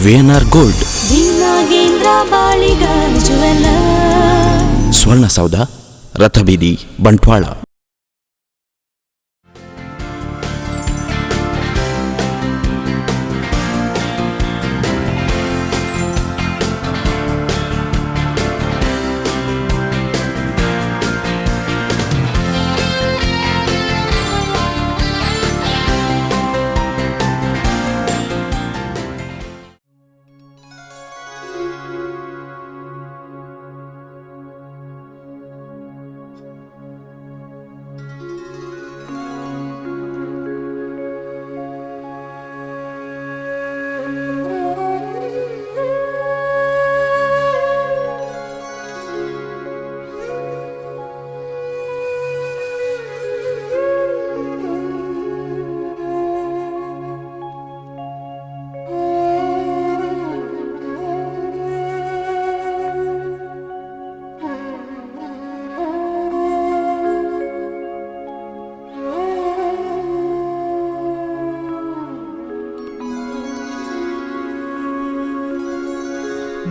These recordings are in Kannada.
ವಿ.ಎನ್.ಆರ್ ಗೋಲ್ಡ್, ನಾಗೇಂದ್ರ ಬಾಳಿಗ ಜ್ಯುವೆಲ್ಲರ್, ಸ್ವರ್ಣಸೌಧ, ರಥಬೀದಿ, ಬಂಟ್ವಾಳ.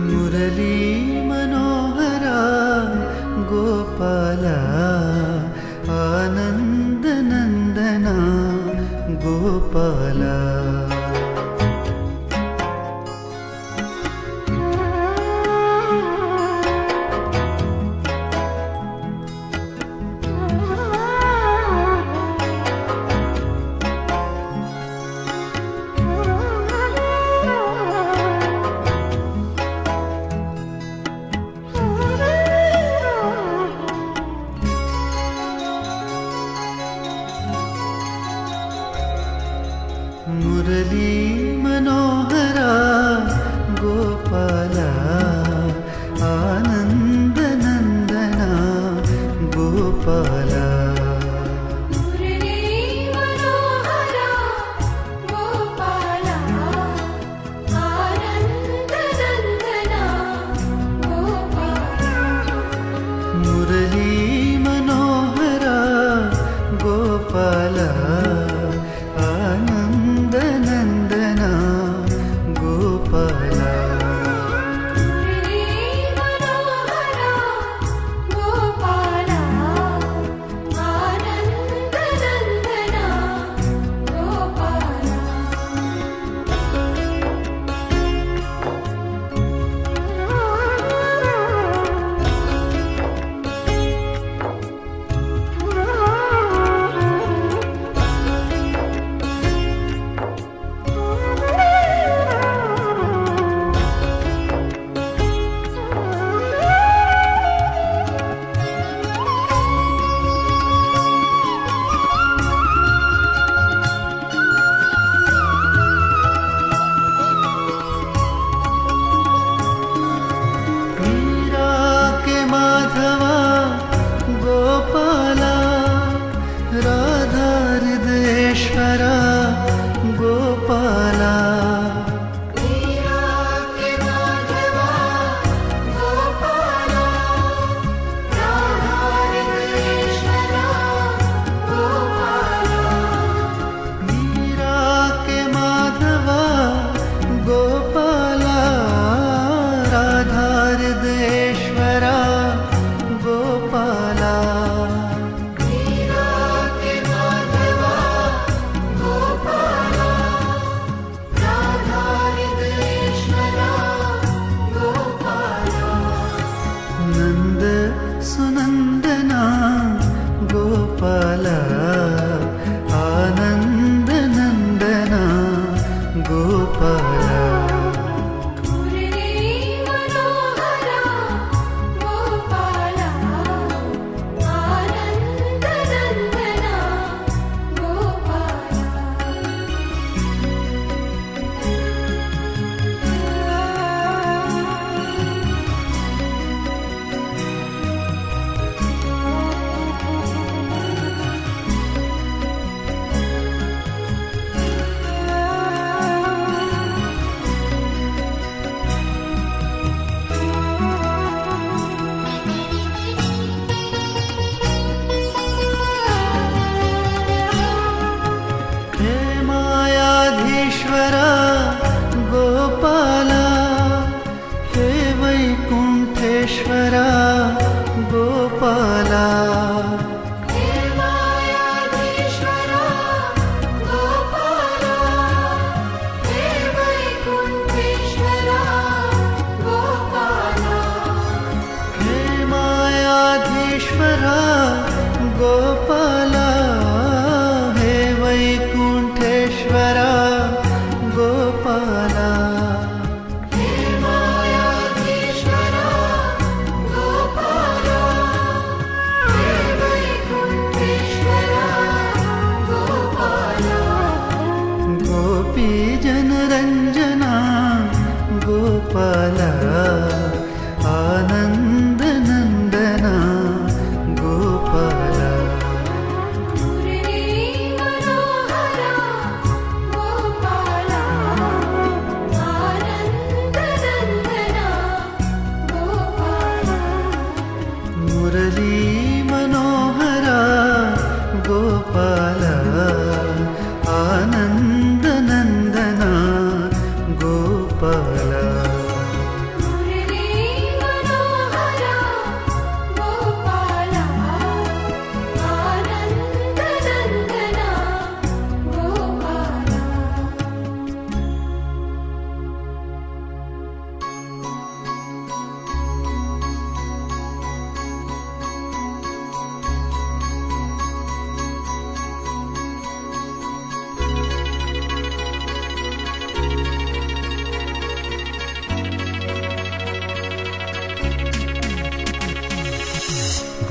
ಮುರಳಿ ಮನೋಹರ ಗೋಪಾಲ, ಆನಂದ ನಂದನ ಗೋಪಾಲ.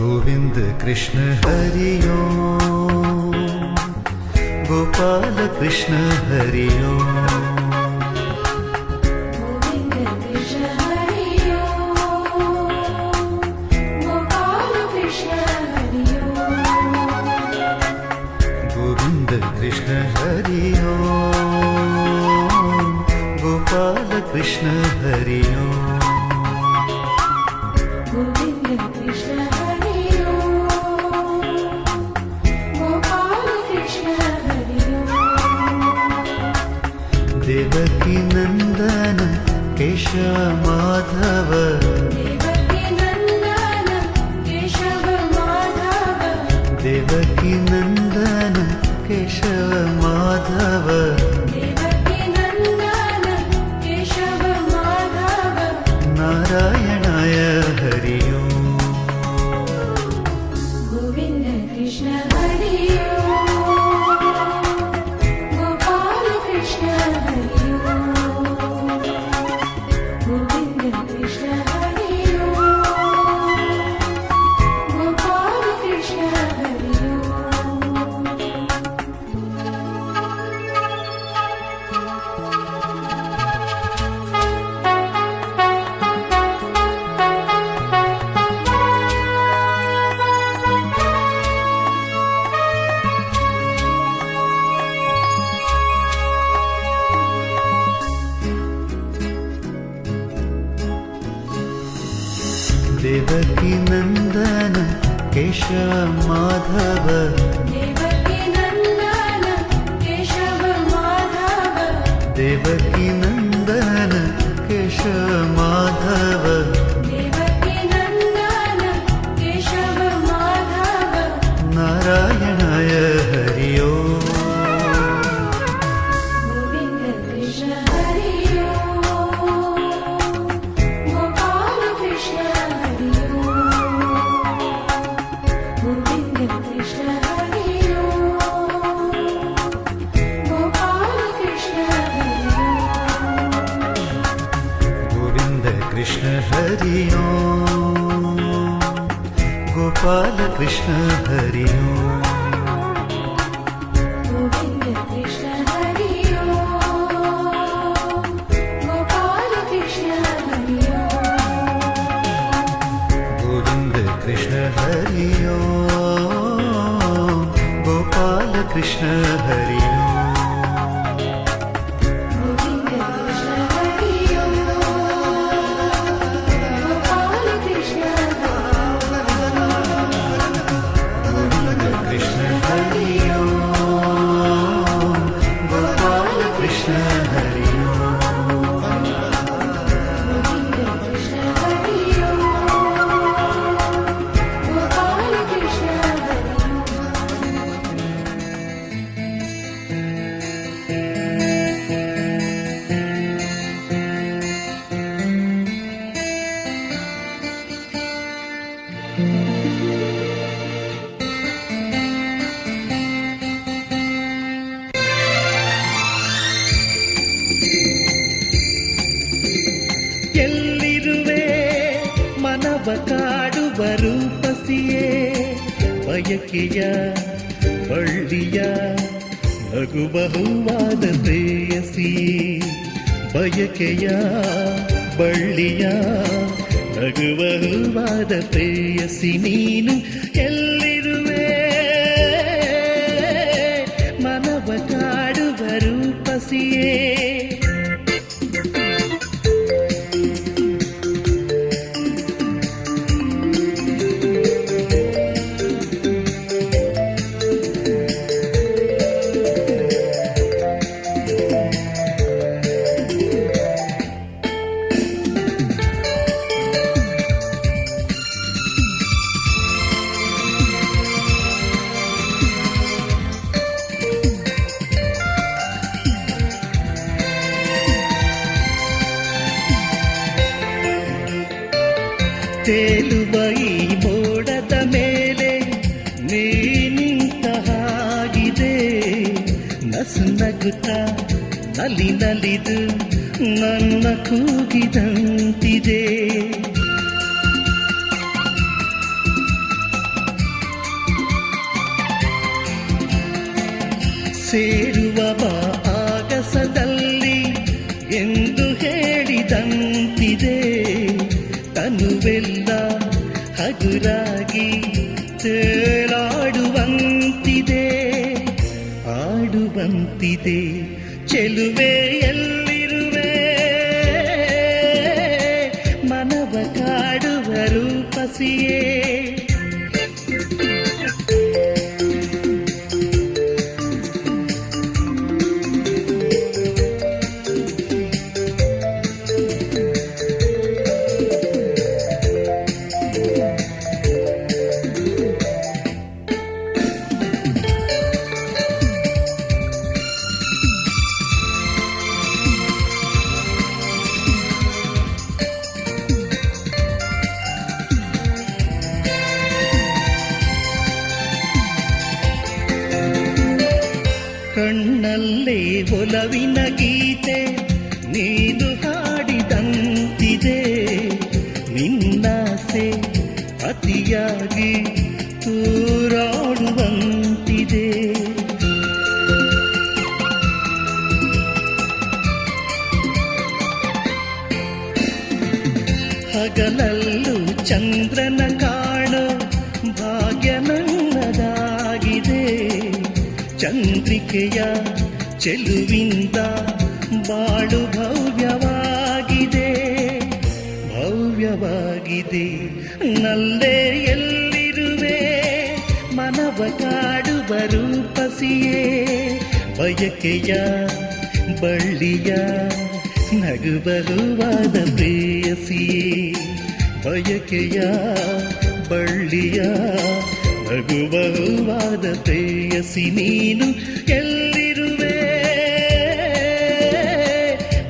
गोविंद कृष्ण हरिओ गोपाल कृष्ण हरिओ गोविंद कृष्ण हरिओ गोपाल कृष्ण हरिओ गोविंद कृष्ण हरिओ गोपाल कृष्ण हरिओ गोविंद कृष्ण हरिओ गोपाल कृष्ण हरिओ देवकी नंदन केशव माधव देवकी नंदन केशव माधव देवकी नंदन केशव माधव देवकी नंदन केशव माधव नारायणाय हरिओ गोविंद कृष्ण हरिओ गोपाल कृष्ण हरिओ गोविंद कृष्ण हरिओ गोपाल कृष्ण हरिओ देवकी नंदन केशव माधव देवकी नंदन केशव माधव देवकी नंदन केशव माधव देवकी नंदन केशव माधव नारायणाय हरिओ गोविंद कृष्ण हरिओ गोपाल कृष्ण हरिओ गोविंद कृष्ण हरिओ गोपाल कृष्ण हरिओ गोविंद कृष्ण हरिओ गोपाल कृष्ण हरिओ गोविंद कृष्ण हरिओ गोपाल कृष्ण हरिओ गोविंद कृष्ण हरिओ गोपाल कृष्ण हरिओ गोविंद कृष्ण हरिओ गोपाल कृष्ण गोविंद कृष्ण हरिओ गोपाल कृष्ण हरिओ गोविंद कृष्ण हरिओ गोपाल कृष्ण हरिओ ಎಲ್ಲಿರುವೆ ಮನವ ಕಾಡುವ ರೂಪಸಿಯೇ ಬಯಕೆಯ ಬಳ್ಳಿಯ ನಗುವ ಹೂವಾದ ಪ್ರೇಯಸಿಯೇ ಬಯಕೆಯ ಬಳ್ಳಿಯ ನಗುವ ಹೂವಾದ ಪ್ರೇಯಸಿ ನೀನು ಎಲ್ಲಿರುವೆ ಮನವ ಕಾಡುವ ರೂಪಸಿಯೇ ತೇಲುವ ಈ ಮೋಡದ ಮೇಲೆ ನೀನಿಂತ ಹಾಗಿದೆ ನಸು ನಗುತ್ತ ನಲಿ ನಲಿದು ನನ್ನ ಕೂಗಿದಂತಿದೆ ಸೇರುವ ಬಾ ಆಗಸದಲ್ಲಿ ಎಂದು ಹೇಳಿದಂತಿದೆ. ತನುವೆಲ್ಲ ಹಗುರಾಗಿ ತೇಲಾಡುವಂತಿದೆ, ಆಡುವಂತಿದೆ. ಚೆಲುವೆ ಎಲ್ಲಿರುವೆ, ಮನವ ಕಾಡುವ ರೂಪಸಿಯೇ. ಕಣ್ಣಲ್ಲೇ ಒಲವಿನ ಗೀತೆ ನೀನು ಹಾಡಿದಂತಿದೆ. ನಿನ್ನಾಸೆ ಅತಿಯಾಗಿ ತೂರಾಡುವಂತಿದೆ. ಹಗಲಲ್ಲೂ ಚಂದ್ರನ ಕಾಣೋ ಭಾಗ್ಯ ನನ್ನದಾಗಿದೆ. ಚಂದ್ರಿಕೆಯ ಚೆಲುವಿಂದ ಬಾಳು ಭವ್ಯವಾಗಿದೆ, ಭವ್ಯವಾಗಿದೆ. ನಲ್ಲೇ ಎಲ್ಲಿರುವೆ, ಮನವ ಕಾಡುವ ರೂಪಸಿಯೇ. ಬಯಕೆಯ ಬಳ್ಳಿಯ ನಗುಬರುವಾದ ಪ್ರೇಯಸಿಯೇ. ಬಯಕೆಯ ಬಳ್ಳಿಯ ನಗುಬಹುವಾದ ಪ್ರೇಯಸಿ ನೀನು ಎಲ್ಲಿರುವೆ,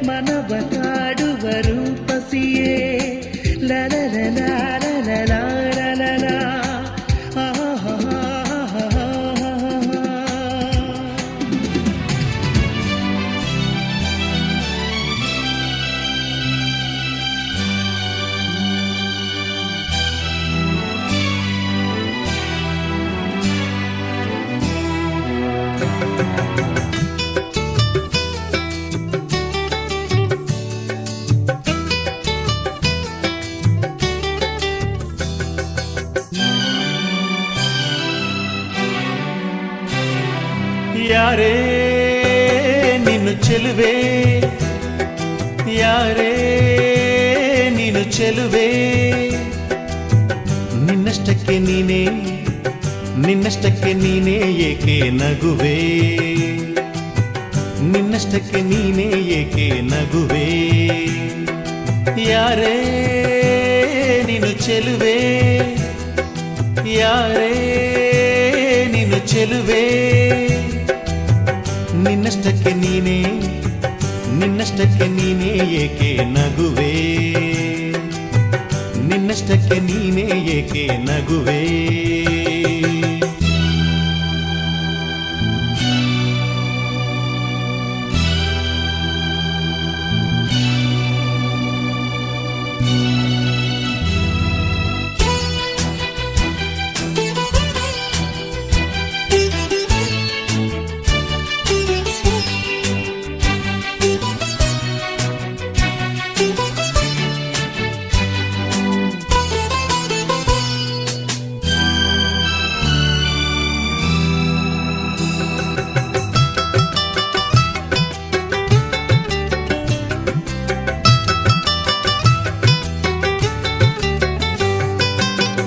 ಮನವ ಕಾಡುವ ರೂಪಸಿಯೇ. ಲಲಲಲಲಲಲಲಲ ಯಾರೇ ನೀನು ಚೆಲುವೆ, ಯಾರೇ ನೀನು ಚೆಲುವೆ. ನಿನ್ನಷ್ಟಕ್ಕೆ ನೀನೇ, ನಿನ್ನಷ್ಟಕ್ಕೆ ನೀನೇ ಏಕೆ ನಗುವೆ. ನಿನ್ನಷ್ಟಕ್ಕೆ ನೀನೇ ಏಕೆ ನಗುವೆ. ಯಾರೇ ನೀನು ಚೆಲುವೆ, ಯಾರೇ ನೀನು ಚೆಲುವೆ. ನಿನ್ನಷ್ಟಕ್ಕೆ ನೀನೇ, ನಿನ್ನಷ್ಟಕ್ಕೆ ನೀನೇ ಏಕೆ ನಗುವೆ. ನಿನ್ನಷ್ಟಕ್ಕೆ ನೀನೇ ಏಕೆ ನಗುವೆ.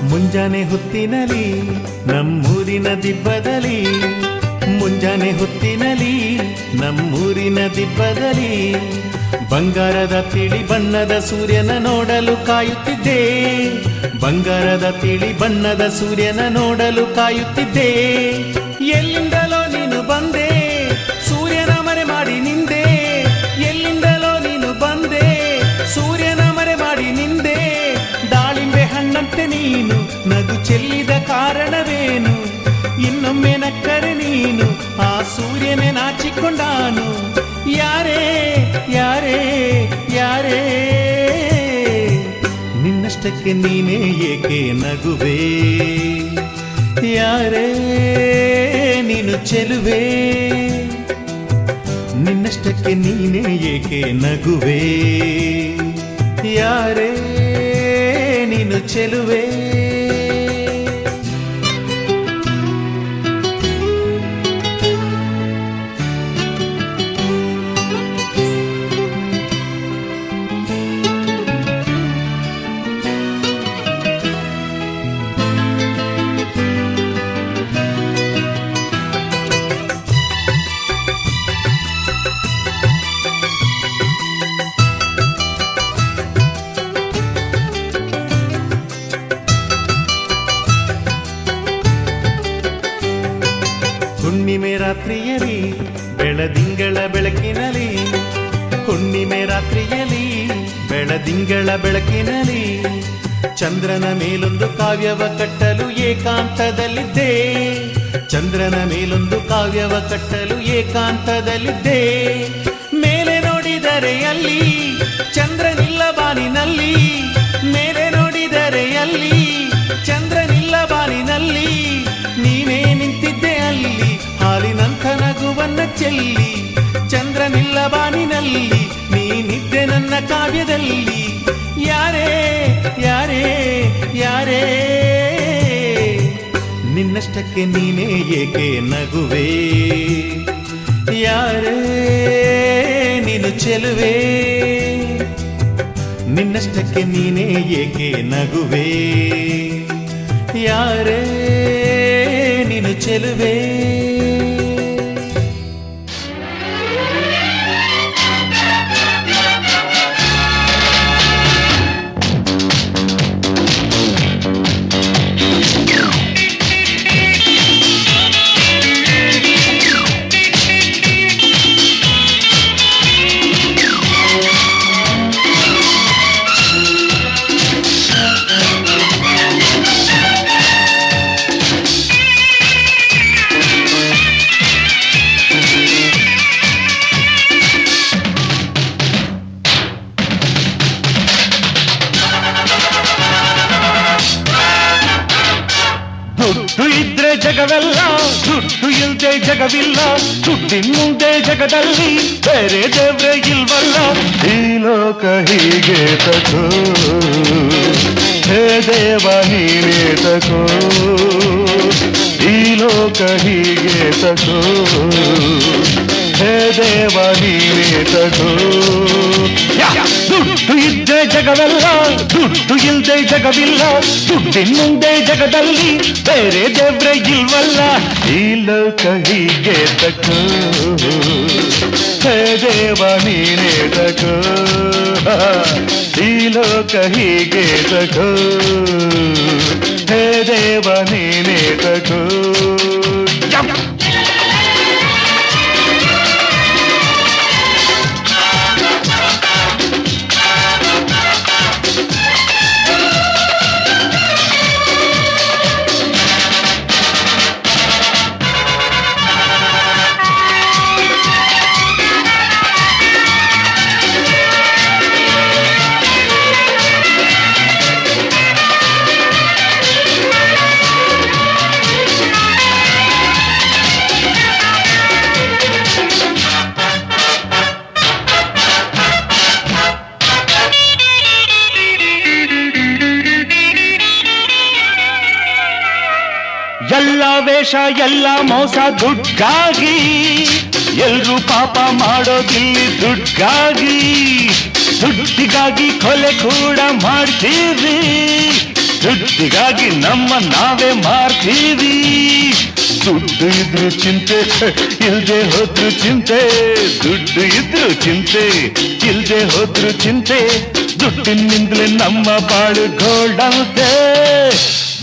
ಮುಂಜಾನೆ ಹೊತ್ತಿನಲಿ ನಮ್ಮೂರಿನ ದಿಬ್ಬದಲ್ಲಿ, ಮುಂಜಾನೆ ಹೊತ್ತಿನಲಿ ನಮ್ಮೂರಿನ ದಿಬ್ಬದಲ್ಲಿ ಬಂಗಾರದ ತಿಳಿ ಬಣ್ಣದ ಸೂರ್ಯನ ನೋಡಲು ಕಾಯುತ್ತಿದ್ದೆ. ಬಂಗಾರದ ತಿಳಿ ಬಣ್ಣದ ಸೂರ್ಯನ ನೋಡಲು ಕಾಯುತ್ತಿದ್ದೆ. ಎಲ್ಲಿಂದಲೋ ನೀನು ಬಂದೆ, ಸೂರ್ಯನ ಮರೆ ಮಾಡಿ ನಿಂದೆ. ಎಲ್ಲಿಂದಲೋ ನೀನು ಬಂದೆ, ಸೂರ್ಯನ ಮರೆ ಮಾಡಿ ನಿಂದೆ. ದಾಳಿಂಬೆ ಹಣ್ಣಂತೆ ನೀನು ನಗು ಚೆಲ್ಲಿದ ಕಾರಣವೇನು. ಇನ್ನೊಮ್ಮೆ ನಕ್ಕರೆ ನೀನು ಆ ಸೂರ್ಯನೇ ನಾಚಿಕೊಂಡಾನು. ಯಾರೇ ಯಾರೇ ಯಾರೇ ನಿನ್ನಷ್ಟಕ್ಕೆ ನೀನೇ ಏಕೆ ನಗುವೆ. ಯಾರೇ ನೀನು ಚೆಲುವೆ. ನಿನ್ನಷ್ಟಕ್ಕೆ ನೀನೇ ಏಕೆ ನಗುವೆ ಯಾರೇ ನೀನು ಚೆಲುವೆ ಹುಣ್ಣಿಮೆ ರಾತ್ರಿಯಲಿ ಬೆಳದಿಂಗಳ ಬೆಳಕಿನಲಿ ಹುಣ್ಣಿಮೆ ರಾತ್ರಿಯಲಿ ಬೆಳದಿಂಗಳ ಬೆಳಕಿನಲಿ ಚಂದ್ರನ ಮೇಲೊಂದು ಕಾವ್ಯವ ಕಟ್ಟಲು ಏಕಾಂತದಲ್ಲಿದ್ದೆ ಚಂದ್ರನ ಮೇಲೊಂದು ಕಾವ್ಯವ ಕಟ್ಟಲು ಏಕಾಂತದಲ್ಲಿದ್ದೆ ಮೇಲೆ ನೋಡಿದರೆ ಅಲ್ಲಿ ಚಂದ್ರನಿಲ್ಲ ಬಾನಿನಲ್ಲಿ ಮೇಲೆ ನೋಡಿದರೆ ಅಲ್ಲಿ ಚಂದ್ರನಿಲ್ಲ ಬಾನಿನಲ್ಲಿ ನೀನೇ ನಿಂತಿದ್ದೆ ಅಲ್ಲಿ ಹಾಲಿನಂಥ ನಗುವನ್ನ ಚೆಲ್ಲಿ ಚಂದ್ರನಿಲ್ಲ ಬಾನಿನಲ್ಲಿ ನೀನಿದ್ದೆ ನನ್ನ ಕಾವ್ಯದಲ್ಲಿ ಯಾರೇ ಯಾರೇ ಯಾರೇ ನಿನ್ನಷ್ಟಕ್ಕೆ ನೀನೇ ಏಕೆ ನಗುವೆ ಯಾರೇ ನೀನು ಚೆಲುವೆ ನಿನ್ನಷ್ಟಕ್ಕೆ ನೀನೇ ಏಕೆ ನಗುವೆ ಯಾರೇ ನೀನು ಚೆಲುವೆ ದುಡ್ಡು ಇದ್ರೆ ಜಗವೆಲ್ಲ ದುಡ್ಡು ಇಲ್ದೆ ಜಗವಿಲ್ಲ ದುಡ್ಡಿನ ಮುಂದೆ ಜಗದಲ್ಲಿ ಬೇರೆ ದೇವ್ರೆ ಇಲ್ವಲ್ಲ ಈ ಲೋಕ ಹೀಗೆ ತಕೋ ಹೇ ದೇವ ನೀನೇ ತಕೋ ಈ ಲೋಕ ಹೀಗೆ ತಕೋ ಹೇ ದೇವ ನೀನೇ ತಕೋ ದುಡ್ಡು ಇದ್ದೆ ಜಗವೆಲ್ಲ ದುಡ್ಡು ಇಲ್ದೆ ಜಗವಿಲ್ಲ ದುಡ್ಡಿನ ಮುಂದೆ ಜಗದಲ್ಲಿ ಬೇರೆ ದೇವ್ರೆ ಇಲ್ವಲ್ಲ ಈ ಲೋಕ ಹೀಗೆ ತಕೋ ಹೇ ದೇವ ನೀನೇ ತಕೋ ಈ ಲೋಕ ಹೀಗೆ ತಕೋ ಹೇ ದೇವ ನೀನೇ ತಕೋ ಎಲ್ಲ ವೇಷ ಎಲ್ಲ ಮೋಸ ದುಡ್ಗಾಗಿ ಎಲ್ರೂ ಪಾಪ ಮಾಡೋದಿಲ್ಲಿ ದುಡ್ಗಾಗಿ ದುಡ್ಡಿಗಾಗಿ ಕೊಲೆ ಕೂಡ ಮಾಡ್ತೀವಿ ದುಡ್ಡಿಗಾಗಿ ನಮ್ಮ ನಾವೇ ಮಾರ್ತೀವಿ ದುಡ್ಡು ಇದ್ರು ಚಿಂತೆ ಇಲ್ದೆ ಹೋದ್ರು ಚಿಂತೆ ದುಡ್ಡು ಇದ್ರು ಚಿಂತೆ ಇಲ್ದೆ ಹೋದ್ರು ಚಿಂತೆ ದುಡ್ಡಿನಿಂದಲೇ ನಮ್ಮ ಬಾಳು ಗೋಲ್ಡಂತೆ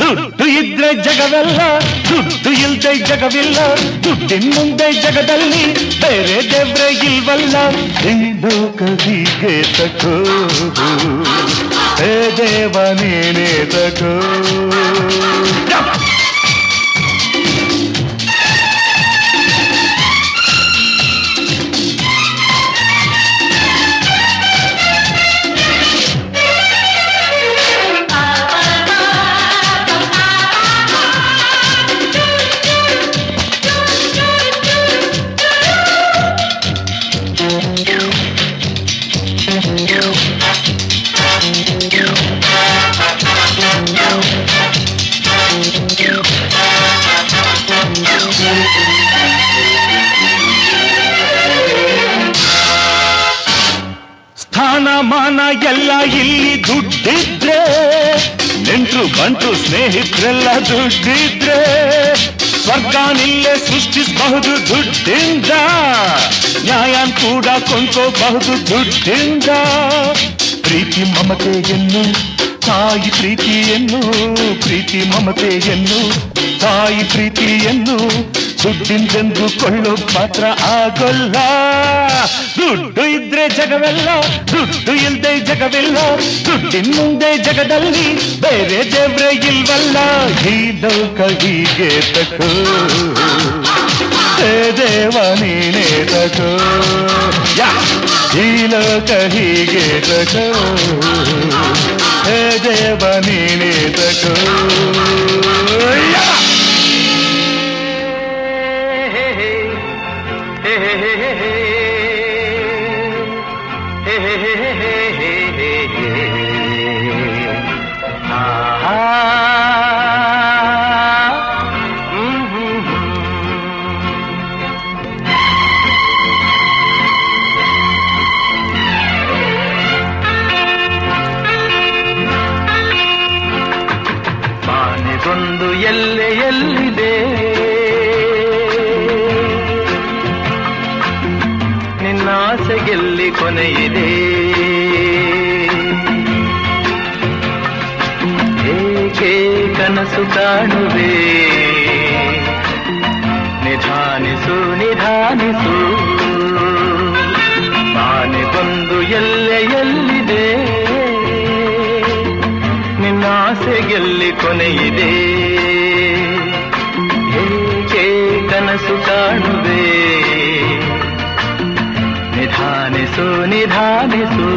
ದುಡ್ಡು ಇದ್ರೆ ಜಗವೆಲ್ಲ ದುಡ್ಡು ಇಲ್ದೆ ಜಗವಿಲ್ಲ ದುಡ್ಡಿನ ಮುಂದೆ ಜಗದಲ್ಲಿ ಬೇರೆ ದೇವ್ರೆ ಇಲ್ವಲ್ಲ ಇಂದು ಕವಿಗೆ ತಕೋ ಹೇ ದೇವ ನೀನೇ ತಕೋ ಸ್ಥಾನಮಾನ ಎಲ್ಲ ಇಲ್ಲಿ ದುಡ್ಡಿದ್ರೆ, ನೆಂಟ್ರು ಬಂಟ್ರು ಸ್ನೇಹಿತರೆಲ್ಲ ದುಡ್ಡಿದ್ರೆ, ಸ್ವರ್ಗನಿಲ್ಲೇ ಸೃಷ್ಟಿಸಬಹುದು ದುಡ್ಡಿಂದ, ನ್ಯಾಯನ್ ಕೂಡ ಕೊಂಡ್ಕೋಬಹುದು ದುಡ್ಡಿಂದ. ಪ್ರೀತಿ ಮಮತೆಯನ್ನು ತಾಯಿ ಪ್ರೀತಿಯನ್ನು, ಪ್ರೀತಿ ಮಮತೆಯನ್ನು ತಾಯಿ ಪ್ರೀತಿಯನ್ನು ದುಡ್ಡಿಂದೆಂದು ಕೊಳ್ಳೋಕ್ ಮಾತ್ರ ಆಗೋಲ್ಲ. ದುಡ್ಡು ಇದ್ರೆ ಜಗವೆಲ್ಲ, ದುಡ್ಡು ಇಲ್ದೆ ಜಗವಿಲ್ಲ, ದುಡ್ಡಿನ ಮುಂದೆ ಜಗದಲ್ಲಿ ಬೇರೆ ದೇವ್ರೆ ಇಲ್ವಲ್ಲ. ಈ ಲೋಕ ಹೀಗೆ ತಕೋ, ಹೇ ದೇವ ನೀನೇ ತಕೋ, ಈ ಲೋಕ ಹೀಗೆ ತಕೋ, ಹೇ ದೇವ ನೀನೇ ತಕೋ. ಆನೆಗೊಂದು ಎಲ್ಲೆಯಲ್ಲಿದೆ, ನಿನ್ನಾಸೆಗೆಲ್ಲಿ ಕೊನೆಯಿದೆ, ಏಕೆ ಕನಸು ಕಾಣುವೆ, ನಿಧಾನಿಸು ನಿಧಾನಿಸು. ಆನೆಗೊಂದು ಎಲ್ಲೆಯಲ್ಲಿದೆ, ನಿನ್ನಾಸೆಗೆಲ್ಲಿ ಕೊನೆಯಿದೆ, ಏಕೆ ಕನಸು ಕಾಣುವೆ, ನಿಧಾನಿಸು ನಿಧಾನಿಸು.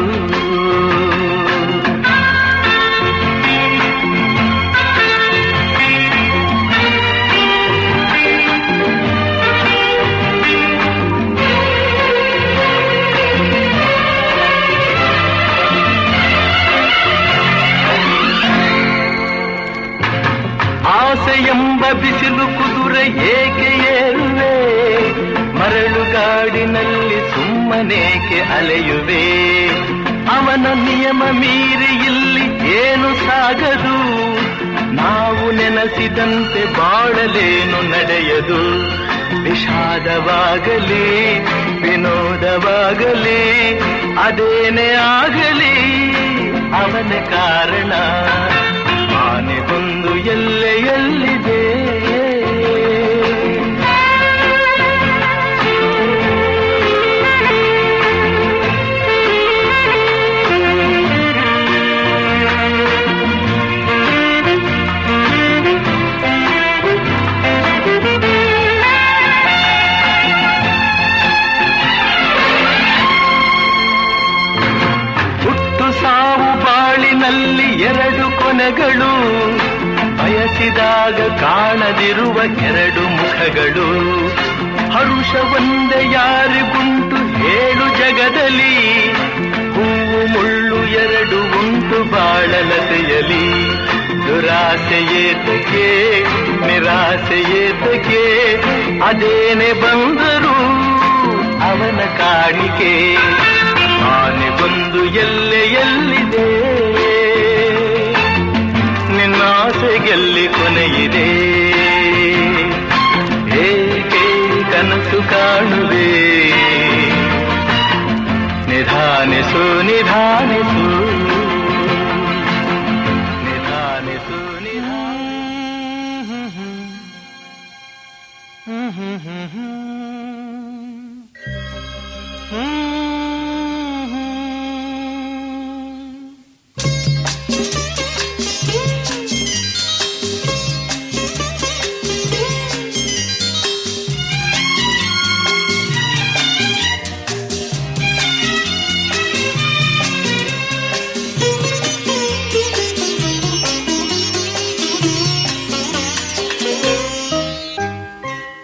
ಆಸೆಯೆಂಬ ಬಿಸಿಲು ಕುದುರೆ ಏಕೆ ಏರುವೆ, ಮರಳುಗಾಡಿನಲ್ಲಿ ಸುಮ್ಮನೇಕೆ ಅಲೆಯುವೆ. ಅವನ ನಿಯಮ ಮೀರಿ ಇಲ್ಲಿ ಏನು ಸಾಗದು, ನಾವು ನೆನೆಸಿದಂತೆ ಬಾಳಲೇನು ನಡೆಯದು. ವಿಷಾದವಾಗಲಿ ವಿನೋದವಾಗಲಿ ಅದೇನೇ ಆಗಲಿ ಅವನ ಕಾರಣ. ಆನೆಗೊಂದು ಎಲ್ಲೆಯಲ್ಲಿದೆ, ಹುಟ್ಟು ಸಾವು ಬಾಳಿನಲ್ಲಿ ಎರಡು ಕೊನೆಗಳು, ಬಯಸಿದಾಗ ಕಾಣದಿರುವ ಎರಡು ಮುಖಗಳು. ಹರುಷ ಒಂದೇ ಯಾರಿಗುಂಟು ಹೇಳು ಜಗದಲ್ಲಿ, ಹೂವು ಮುಳ್ಳು ಎರಡು ಉಂಟು ಬಾಳಲತೆಯಲಿ. ದುರಾಸೆಯೇತಕ್ಕೆ ನಿರಾಸೆಯೇತಕ್ಕೆ, ಅದೇನೆ ಬಂದರು ಅವನ ಕಾಣಿಕೆ. ಆನೆಗೊಂದು ಎಲ್ಲೆಯಲ್ಲಿದೆ, ನಿನ್ನಾಸೆಗೆಲ್ಲಿ ಕೊನೆಯಿದೆ, ಏಕೆ ಕನಸು ಕಾಣುವೆ, ನಿಧಾನಿಸು ನಿಧಾನಿಸು ನಿಧಾನಿಸು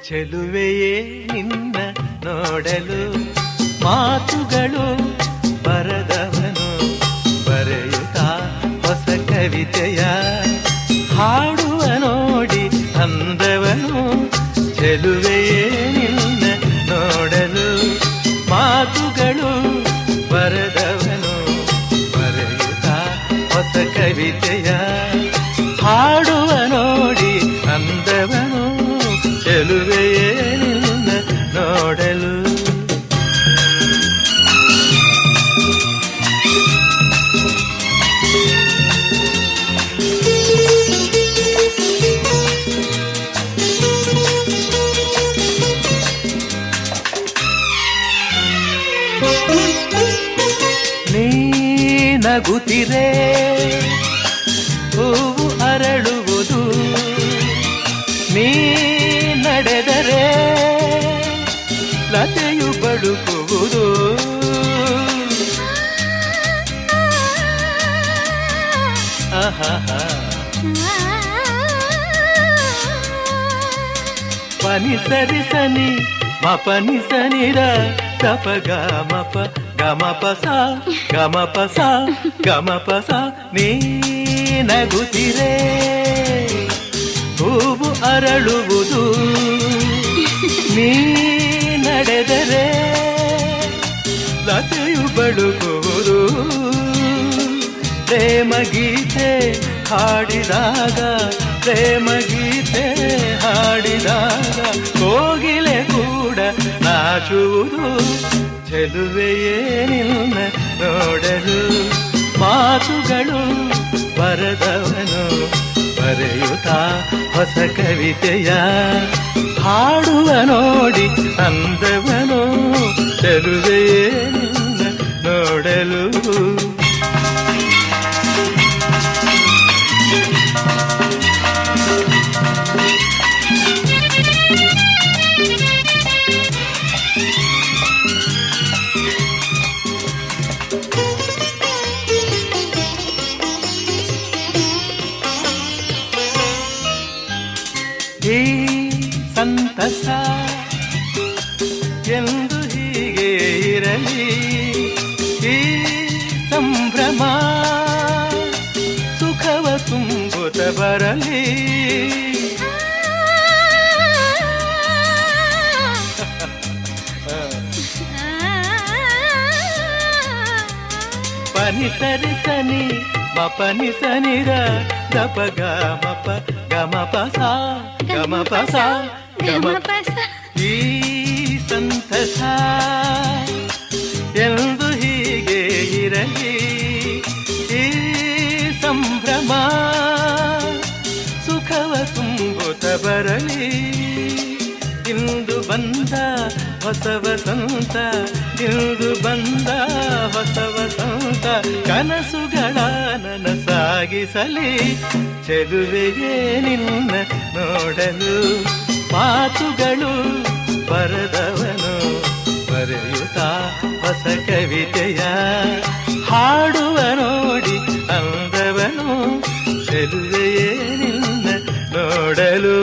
ಚೆಲುವೆಯೇ ನಿನ್ನ ನೋಡಲು ಮಾತುಗಳು ಬರದವನು, ಕವಿತೆಯ ಹಾಡುವ ನೋಡಿ ಅಂದವನು ಚೆಲುವೆಯೇ ನಿನ್ನ ನೋಡಲು ಮಾತುಗಳು ಬರೆದವನು ಬರೆಯುತ್ತಾ ಹೊಸ ಕವಿತೆಯ ಹಾಡುವ ನೋಡಿ ಅಂದವನು ಚೆಲುವೆಯೇ ನಿನ್ನ ನೋಡಲು. ನೀ ನಗುತ್ತಿರೆ ಹೂವು ಅರಳುವುದು, ನೀ ನಡೆದರೆ ಲತೆಯು ಬಳುಕುವುದು. ಆಹಾ ಪನಿ ಸರಿ ಸನಿ ಮಪನಿ ಸನಿರ ತಪ ಗಮಪ ಗಮಪ ಸ ಗಮಪ ಸ ಗಮಪ ಸ. ನೀ ನಗುತ್ತಿರೆ ಹೂವು ಅರಳುವುದು, ನೀ ನಡೆದರೆ ಲತೆಯು ಬಳುಕುವುದು. ಪ್ರೇಮ ಗೀತೆ ಹಾಡಿದಾಗ ಪ್ರೇಮ ಗೀತೆ ಹಾಡಿದಾಗ ಕೋಗಿಲೆ ಕೂಡ ನಾಚುವುದು. ಚೆಲುವೆಯೇ ನಿನ್ನ ನೋಡಲು ಮಾತುಗಳು ಬರೆದವನು ಬರೆಯುತ್ತಾ ಹೊಸ ಕವಿತೆಯ ಹಾಡುವ ನೋಡಿ ಅಂದವನು ಚೆಲುವೆಯೇ ನಿನ್ನ ನೋಡಲು. ಈ ಸಂತಸ ಎಂದು ಹೀಗೆ ಇರಲಿ, ಈ ಸಂಭ್ರಮ ಸುಖವ ತುಂಬುತ್ತ ಬರಲಿ. ಪನಿ ಸರಿ ಸನಿ ಮಪನಿ ಸನಿರ ದಪ ಗಮಪ ಗಮಪ ಸ ಗಮಪ ಸ ಗಮಪ ಸ. ಈ ಸಂತಸ ಎಂದು ಹೀಗೆ ಇರಲಿ, ಈ ಸಂಭ್ರಮ ಸುಖವ ತುಂಬುತ್ತ ಬರಲಿ. ಇಂದು ಬಂದ ಹೊಸ ವಸಂತ, ಇಂದು ಬಂದ ಹೊಸ ವಸಂತ ಕನಸುಗಳ ನನಸಾಗಿಸಲಿ. ಚೆಲುವೆಯೇ ನಿನ್ನ ನೋಡಲು ಮಾತುಗಳು ಬರೆದವನು ಬರೆಯುತ್ತಾ ಹೊಸ ಕವಿತೆಯ ಹಾಡುವ ನೋಡಿ ಅಂದವನು ಚೆಲುವೆಯೇ ನಿನ್ನ ನೋಡಲು.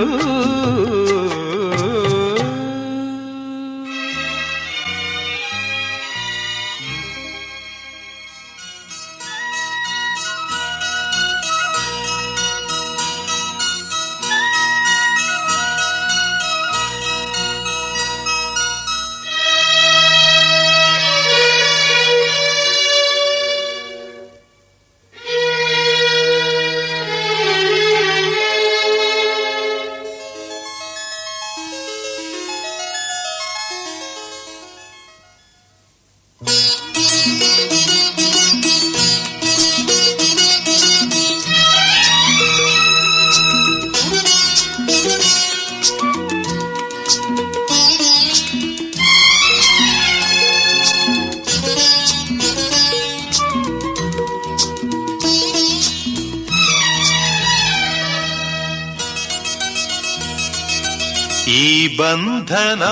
ಈ ಬಂಧನ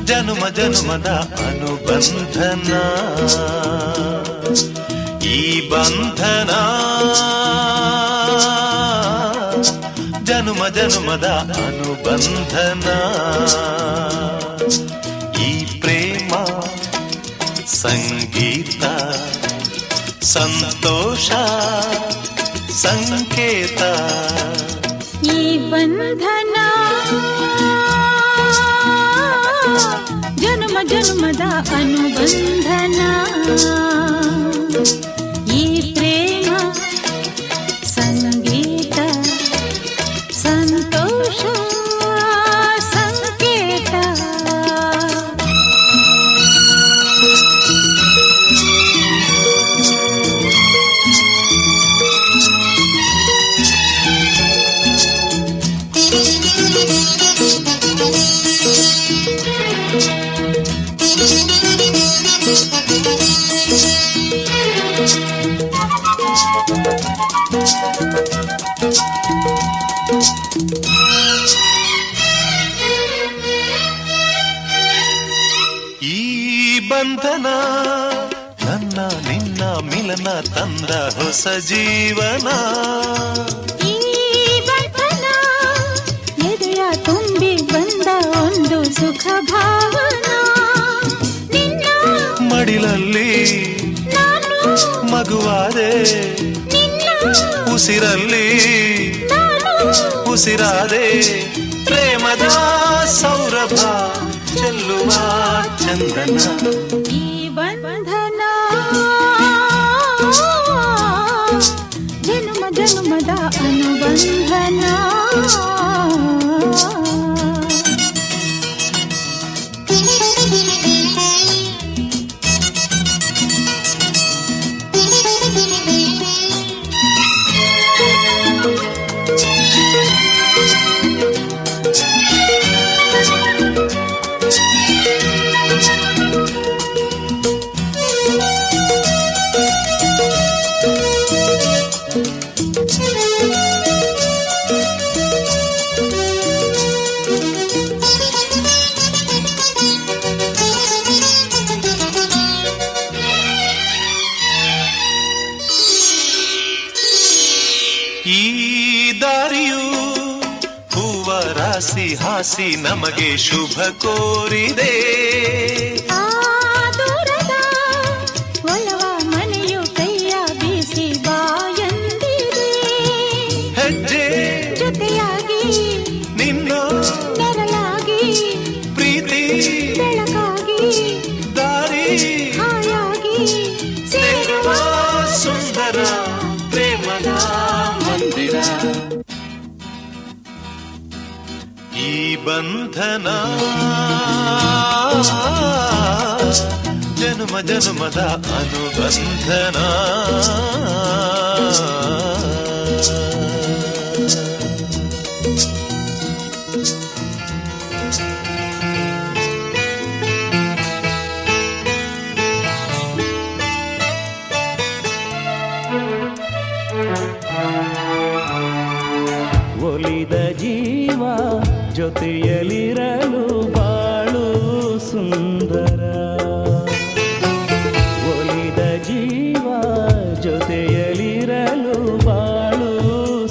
ಜನುಮ ಜನುಮದ ಅನುಬಂಧನ, ಈ ಬಂಧನ ಜನುಮ ಜನುಮದ ಅನುಬಂಧನ. ಈ ಪ್ರೇಮ ಸಂಗೀತ ಸಂತೋಷ ಸಂಕೇತ ಈ ಬಂಧನ ಜನ್ಮ ಜನ್ಮದ ಅನುಬಂಧನ ಈ ಪ್ರೇಮ ಸಂಗೀತ ಸಂತೋಷ ಸಂಕೇತ ಈ ಬಂಧನ ನನ್ನ ನಿನ್ನ ಮಿಲನ ತಂದ ಹೊಸ ಜೀವನ ಈ ಬಂಧನ ಎದೆಯ ತುಂಬಿ ಬಂದ ಒಂದು ಸುಖ ಭಾವನಾ ನಿನ್ನ ಮಡಿಲಲ್ಲಿ ನಾನು ಮಗುವಾದೆ ನಿನ್ನ ಉಸಿರಲ್ಲಿ ನಾನು ಉಸಿರಾದೆ ಪ್ರೇಮದ ಸೌರಭ ಚೆಲ್ಲುವ ಚಂದನ ಈ ಬಂಧನ ಜನ್ಮ ಜನ್ಮದ ಅನುಬಂಧನ ಈ ದಾರಿಯು ಹೂವ ರಾಸಿ ಹಾಸಿ ನಮಗೆ ಶುಭ ಕೋರಿದೆ ಆ ದೂರದ ಒಲವ ಮನೆಯು ಕೈಯ ಬೀಸಿ ಬಾಯಂದಿದೆ ಹೆಜ್ಜೆ ಜೊತೆಯಾಗಿ ನಿನ್ನ ನೆರಳಾಗಿ ಪ್ರೀತಿ ಬೆಳಕಾಗಿ ದಾರಿ ಹಾಯಾಗಿ ಸೇರುವ ಸುಂದರ ಪ್ರೇಮದ ಮಂದಿರ ಈ ಬಂಧನ ಜನ್ಮ ಜನ್ಮದ ಅನುಬಂಧನ ಒಲಿದ ಜೀವ ಜೊತೆಯಲಿರಲು ಬಾಳು ಸುಂದರ ಒಲಿದ ಜೀವ ಜೊತೆಯಲಿರಲು ಬಾಳು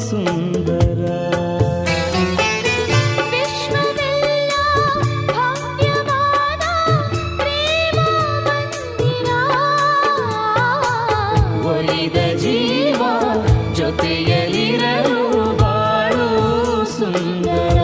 ಸುಂದರ ವಿಶ್ವವೆಲ್ಲ ಭವ್ಯವಾದ ಪ್ರೇಮ ಮಂದಿರ ಒಲಿದ ಜೀವ ಜೊತೆಯಲಿರಲು ಬಾಳು ಸುಂದರ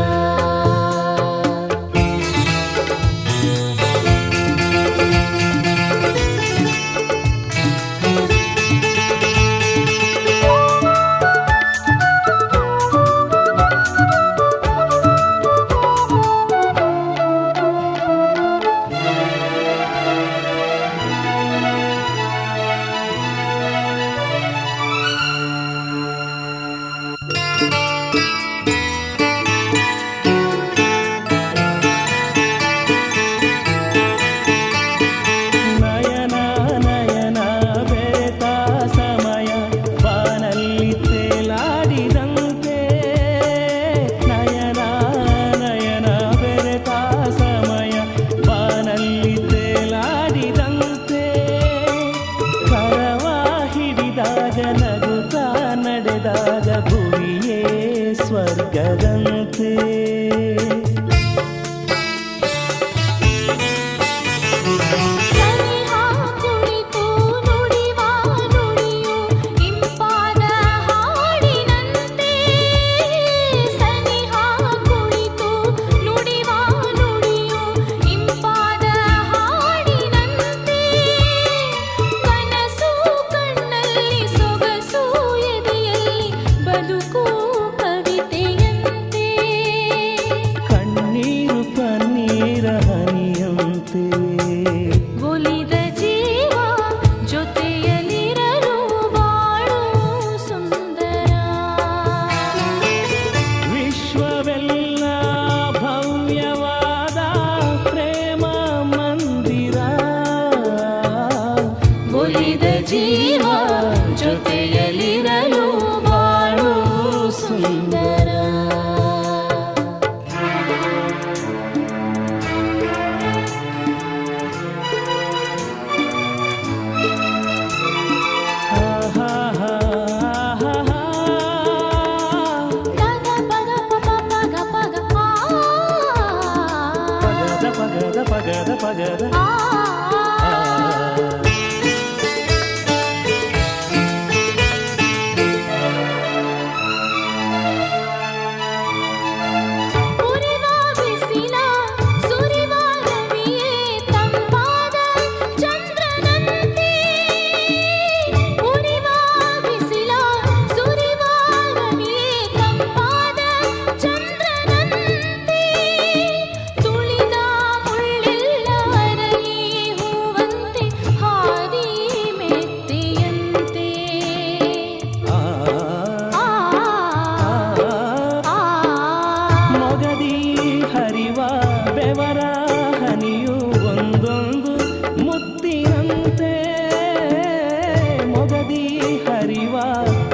ಒಲಿದ ಜೀವ ಜೊತೆಯಲಿರಲು ಬಾಳು ಸುಂದರ. ಪಗದ ಪಗದ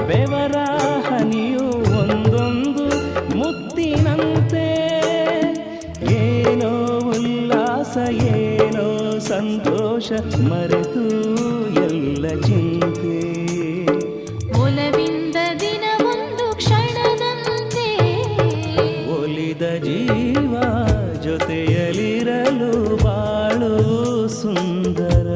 ಬೆವರ ಹನಿಯು ಒಂದೊಂದು ಮುತ್ತಿನಂತೆ. ಏನೋ ಉಲ್ಲಾಸ ಏನೋ ಸಂತೋಷ ಮರೆತು ಎಲ್ಲ ಚಿಂತೆ. ಒಲವಿಂದ ದಿನ ಒಂದು ಕ್ಷಣದಂತೆ ಒಲಿದ ಜೀವ ಜೊತೆಯಲಿರಲು ಬಾಳು ಸುಂದರ.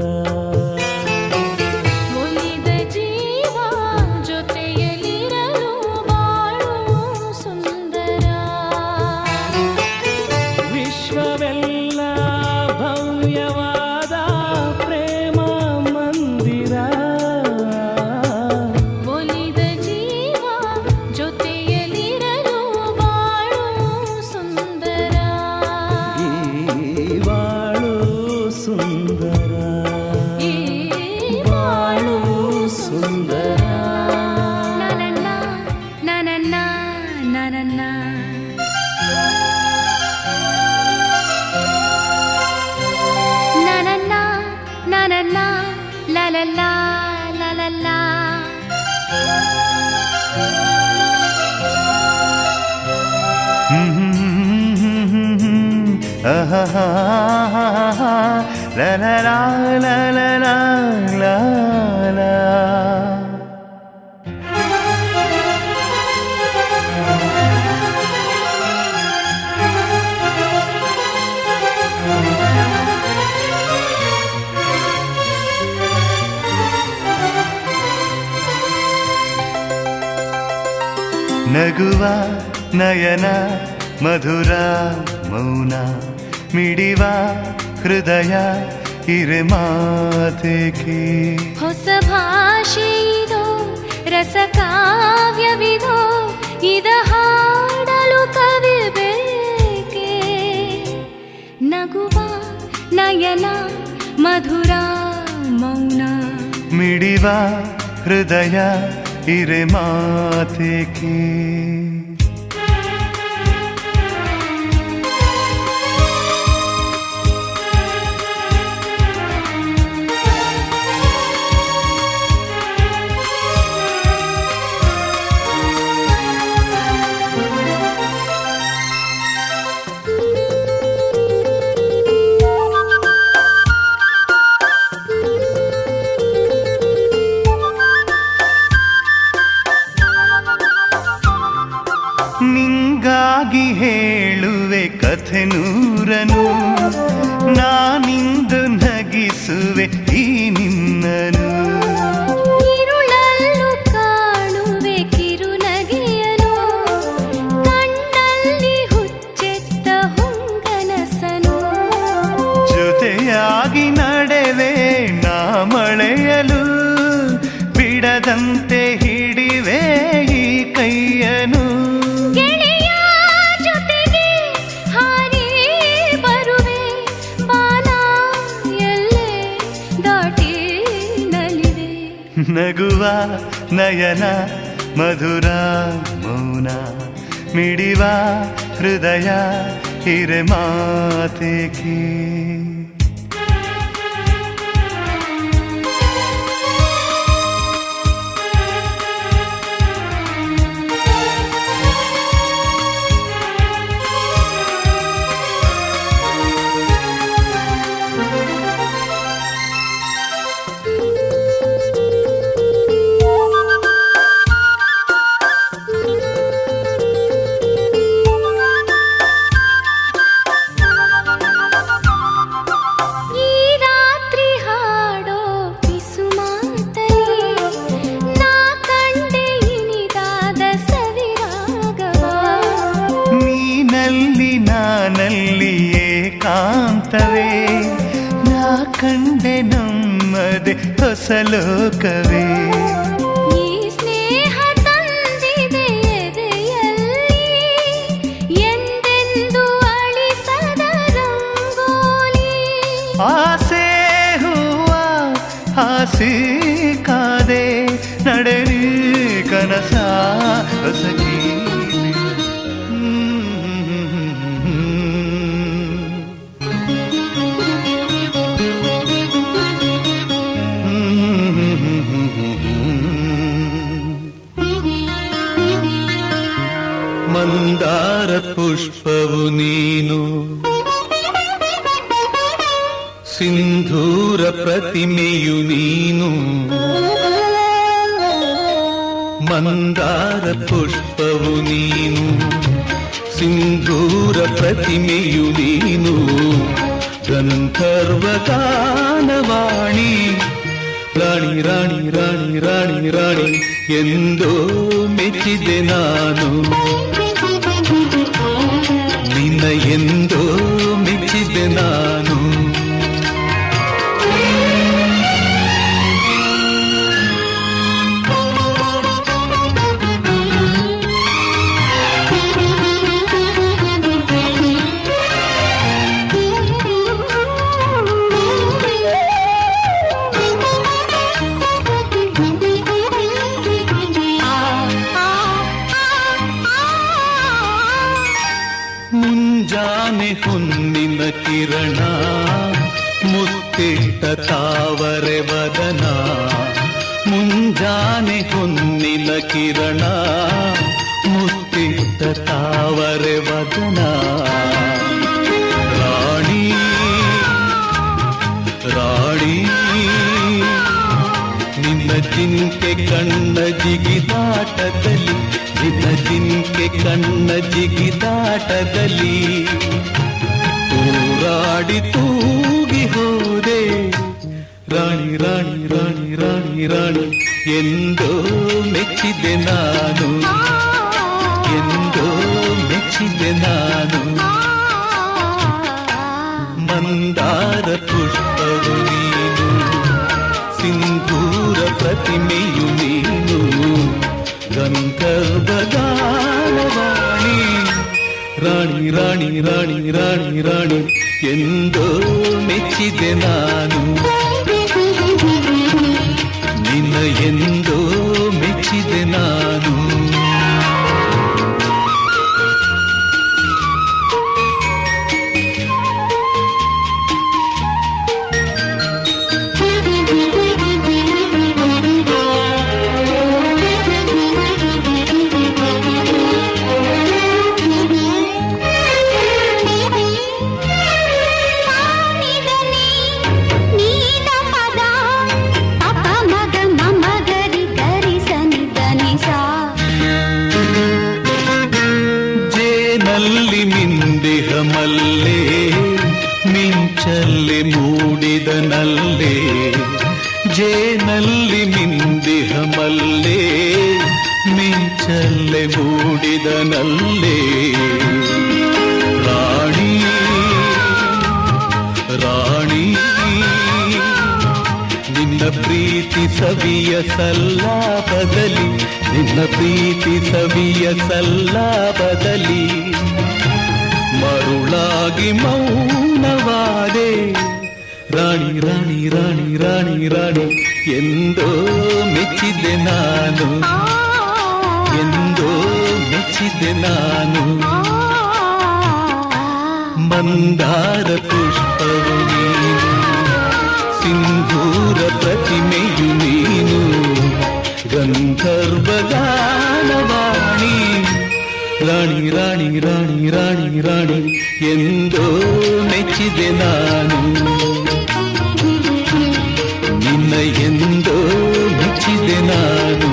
La la la la la la la la. ನಗುವ ನಯನ ಮಧುರ ಮೌನ ಮಿಡಿವ ಹೃದಯ ಇರೆ ಮಾತೆಗೆ. ಹೊಸ ಭಾಷೆಯಿದೋ ರಸ ಕಾವ್ಯವಿದೋ ಇದ ಹಾಡಲು ಕವಿ ಬೇಕೆ. ನಗುವ ನಯನ ಮಧುರ ಮೌನ ಮಿಡಿವ ಹೃದಯ ಇರೆ ಮಾತೆಗೆ. ನಿಂಗಾಗಿ ಹೇಳುವೆ ಕಥೆ ನೂರನು, ನಾನಿಂದು ನಗಿಸುವೆ ಈ ನಿನ್ನನು. ഇരുളಲ್ಲೂ ಕಾಣುವೆ ಕಿರುನಗೆಯನು, ಕಣ್ಣಲ್ಲಿ ಹುಚ್ಚೆತ್ತ ಹೊಂಗನಸನು. ಜೊತೆಯಾಗಿ ನಡೆವೆ ನಾ ಮಳೆಯಲು, ಬಿಡದಂತೆ ಹಿಡಿವೆ ಈ ಕೈಯನು. ನಗುವ ನಯನ ಮಧುರ ಮೌನ ಮಿಡಿವ ಹೃದಯ ಹಿರೆ ಮಾತೆಗೆ. ಹೊಸ ಲೋಕವೇ. ಈ ಸ್ನೇಹ ತಂದಿದೆ ಎದೆಯಲ್ಲಿ ಎಂದೆಂದು ಅಳಿಸದ ರಂಗೋಲಿ. ಆಸೆ ಹೂವ ಹಾಸಿ ಕಾದೆ ನಡೆನಿ ಕನಸ ಹೊಸಕಿ. ಮಂದಾರ ಪುಷ್ಪವು ನೀನು, ಸಿಂಧೂರ ಪ್ರತಿಮೆಯು ನೀನು. ಮಂದಾರ ಪುಷ್ಪವು ನೀನು, ಸಿಂಧೂರ ಪ್ರತಿಮೆಯು ನೀನು. ಗಂಧರ್ವ ಗಾನವಾಣಿ ರಾಣಿ ರಾಣಿ ರಾಣಿ ರಾಣಿ ರಾಣಿ ಎಂದೋ ಮೆಚ್ಚಿದೆ ನಾನು. ನಿನ್ನ ಎಂದೋ ಮೆಚ್ಚಿದೆ ನಾನು. ಮುಂಜಾನೆ ಹೊನ್ನಿನ ಕಿರಣ ಮುತ್ತಿಟ್ಟ ತಾವರೆ ವದನ. ಮುಂಜಾನೆ ಹೊನ್ನಿನ ಕಿರಣ ಮುತ್ತಿಟ್ಟ ತಾವರೆ ವದನ. ರಾಣಿ ರಾಣಿ ನಿನ್ನ ಜಿಂಕೆ ಕಣ್ಣ ಜಿಗಿದಾಟದಲ್ಲಿ, ನಿನ್ನ ಜಿಂಕೆ ಕಣ್ಣ ಜಿಗಿದಾಟದಲ್ಲಿ ತೂರಾಡಿ ತೂಗಿ ಹೋದೆ. ರಾಣಿ ರಾಣಿ ರಾಣಿ ರಾಣಿ ರಾಣಿ ಎಂದೋ ಮೆಚ್ಚಿದೆ ನಾನು. ಎಂದೋ ಮೆಚ್ಚಿದೆ ನಾನು. ಮಂದಾರ ಪುಷ್ಪವು ನೀನು, ಸಿಂಧೂರ ಪ್ರತಿಮೆಯು ನೀನು. ಗಂಧರ್ವ ಗಾನವಾಣಿ ರಾಣಿ ರಾಣಿ ರಾಣಿ ರಾಣಿ ರಾಣಿ ಎಂದೋ ಮೆಚ್ಚಿದೆ ನಾನು. ನಿನ್ನ ಎಂದೋ ಮೆಚ್ಚಿದೆ ನಾನು. ಜೇನಲ್ಲಿ ಮಿಂದಿಹ ಮಲ್ಲೆ ಮಿಂಚಲ್ಲಿ ಮೂಡಿದನಲ್ಲೇ. ಜೇನಲ್ಲಿ ಮಿಂದಿಹ ಮಲ್ಲೆ ಮಿಂಚಲ್ಲಿ ಮೂಡಿದನಲ್ಲೇ. ರಾಣಿ ರಾಣಿ ನಿನ್ನ ಪ್ರೀತಿ ಸವಿಯ ಸಲ್ಲಾಪದಲ್ಲಿ, ನಿನ್ನ ಪ್ರೀತಿ ಸವಿಯ ಸಲ್ಲಾಪದಲ್ಲಿ ಮರುಳಾಗಿ ಮೌನವಾದೆ. ರಾಣಿ ರಾಣಿ ರಾಣಿ ರಾಣಿ ರಾಣಿ ಎಂದೋ ಮೆಚ್ಚಿದೆ ನಾನು. ಎಂದೋ ಮೆಚ್ಚಿದೆ ನಾನು. ಮಂದಾರ ಪುಷ್ಪವು ನೀನು, ಸಿಂಧೂರ ಪ್ರತಿಮೆಯು ನೀನು. ಗಂಧರ್ವ ಗಾನವಾಣಿ ರಾಣಿ ರಾಣಿ ರಾಣಿ ರಾಣಿ ರಾಣಿ ಎಂದೋ ಮೆಚ್ಚಿದೆ ನಾನು. ನಿನ್ನ ಎಂದೋ ಮೆಚ್ಚಿದೆ ನಾನು.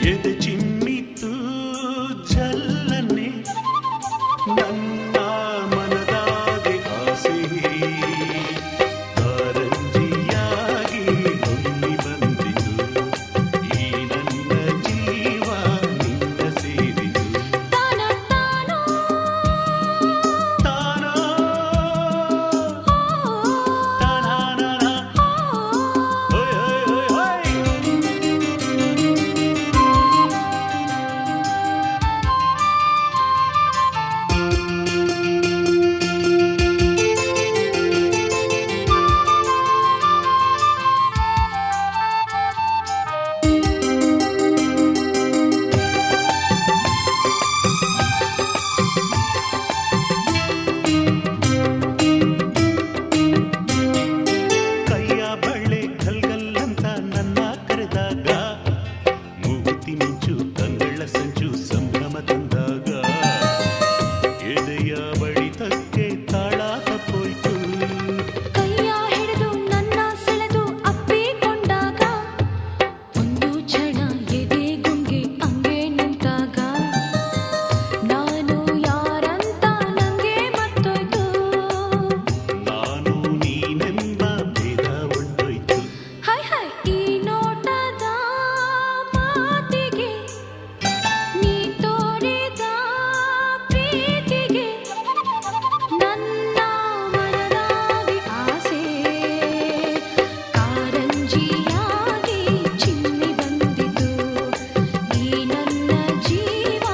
ಎದೆ ಚಿಮ್ಮಿತು ಜಲ್ಲನೆ ನನ್ನ ಮನದಾಗೆ ಆಸೆ ಕಾರಂಜಿಯಾಗಿ ಹೊಮ್ಮಿ ಬಂದಿತು ಈ ನನ್ನ ಜೀವ ನಿನ್ನ ಸೇರಿತು ತಾನ ತಾನೋ ತಾನೋ ತಾನಾನನ ಓಯ್ ಓಯ್ ಓಯ್ ಕೈಯ ಬಳ್ಳೆ ಗಲ್ಗಲ್ಲಂತ ನನ್ನ ಕರೆದಾಗ ಮೂಗುತಿ ಮಿಂಚು ಕಂಗಳ ಸಂಚು ಸಂಭ್ರಮ ತಂದಾಗ ಎದೆಯ ಬಡಿತಕ್ಕೆ ತಾಳ ತಪ್ಪೋಯ್ತು ಕೈಯ ಹಿಡಿದು ನನ್ನ ಸೆಳೆದು ಅಪ್ಪಿಕೊಂಡಾಗ ಒಂದು ಕ್ಷಣ ಎದೆ ಗುಂಗೆ ಅಂಗೆ ನಿಂತಾಗ ನಾನು ಯಾರಂತ ನಂಗೆ ಮರ್ತೋಯ್ತು ನಾನು ನೀನೆಂಬ ಭೇದ ಹೊಂಟೋಯ್ತು ಹೈ ಹೈ ಈ ನೋಟದ ಮಾತಿಗೆ ನೀ ತೋರಿದ ಪ್ರೀತಿಗೆ ನನ್ನ ಮನದಾಗಿ ಆಸೆ ಕಾರಂಜಿಯಾಗಿ ಚಿಮ್ಮಿ ಬಂದಿತು ಈ ನನ್ನ ಜೀವ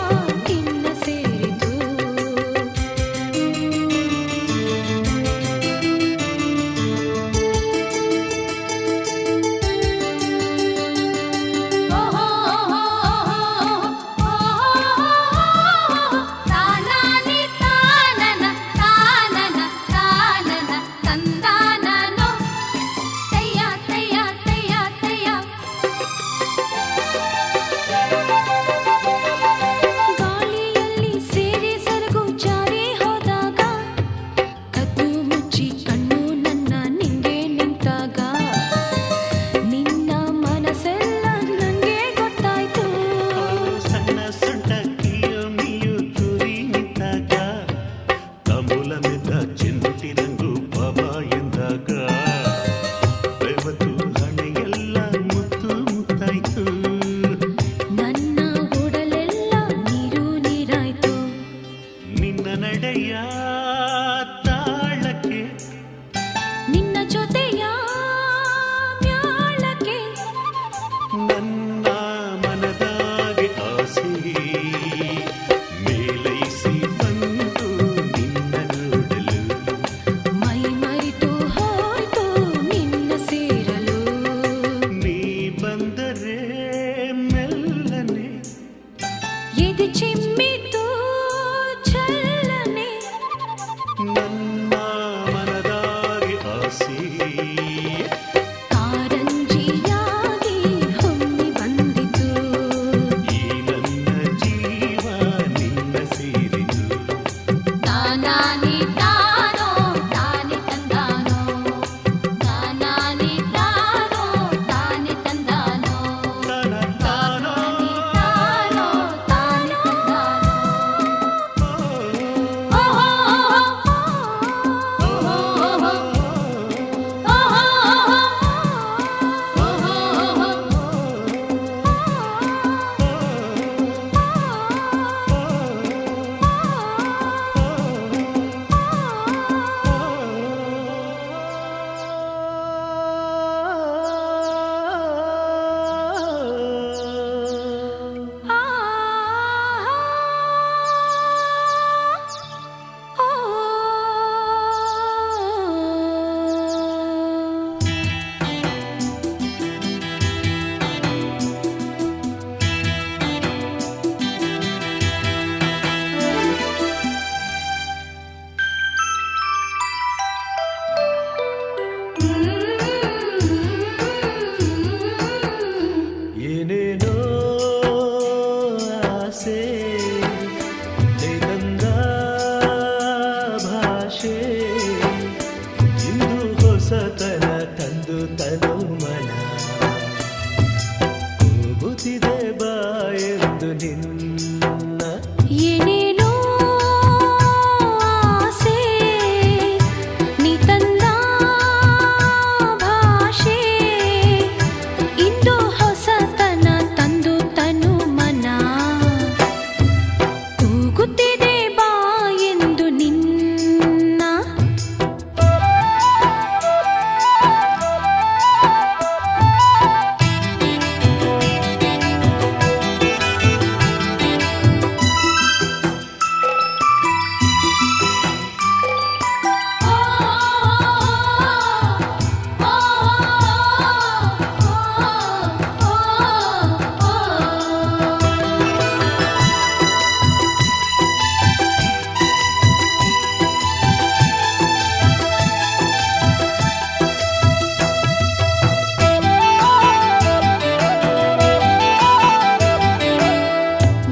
ನಿನ್ನ ಸೇರಿತು ತಾನಾನಿ ತಾನನ ತಾನನ ತಾನನ ತಂದಾನನೋ ತಯ್ಯ ತಯ್ಯ ತಯ್ಯ ತಯ್ಯ ಗಾಳಿಯಲ್ಲಿ ಸೇರಿ ಸರಗು ಜಾರಿ ಹೋದಾಗ ಕದ್ದು ಮುಚ್ಚಿ ಕಣ್ಣು ನನ್ನ ನಿಂಗೆ ನಿಂತಾಗ ನಿನ್ನ ಮನಸ್ಸೆಲ್ಲ ನಂಗೆ ಗೊತ್ತಾಯ್ತು ಸಣ್ಣ ಸೊಂಟ ಕಿಯೋ ಮಿಯೋ ತೂರಿ ನಿಂತಾಗ ತಾಂಬೂಲ ಮೆದ್ದ ಚೆಂದುಟಿ ರಂಗು ಬಾಬಾ ಎಂದಾಗ ಬೆವತು ಹಣೆಯೆಲ್ಲ ಮುತ್ತು ಮುತ್ತಾಯ್ತು ನನ್ನ ಉಡಲೆಲ್ಲ ನೀರು ನೀರಾಯ್ತು ನಿನ್ನ ನಡೆಯ ತಾಳಕ್ಕೆ ನಿನ್ನ ಜೊತೆಯ ಮ್ಯಾಳಕ್ಕೆ ನನ್ನ ಮನದಾಗೆ ಆಸೆ ಮೇಲೈಸಿ ಬಂತು ನಿನ್ನ ನೋಡಲು ಮೈ ಮರೆತು ಹೋಯ್ತು ನಿನ್ನ ಸೇರಲು ನೀ ಬಂದರೆ ಮೆಲ್ಲನೆ ಎದೆ ಚಿಮ್ಮಿತು ಚಲ್ಲನೆ ನನ್ನ ಮನದಾಗೆ ಆಸೆ ಕಾರಂಜಿಯಾಗಿ ಹೊಮ್ಮಿ ಬಂದಿತು ಈ ನನ್ನ ಜೀವ ನಿನ್ನ ಸೇರಿತು ತಾನಾನಿ ತಾನೋ ತಾನೆ ತಂದಾನೋ ತಾನಾನಿ ತಾನೋ ತಾನೆ ತಂದಾನೋ ತನ ತಾನೋ ತಾನೋ ತಾನೆ ತಂದಾನೋ ತನು ಮನ ಕೂಗುತ್ತಿದೆ ಬಾ ಎಂದು ನಿನ್ನ ಏನೇನೋ ಆಸೆ ನೀ ತಂದ ಭಾಷೆ ಇಂದು ಹೊಸತನ ತಂದು ತನು ಮನ ಕೂಗುತ್ತಿದೆ ಬಾ ಎಂದು ನಿನ್ನ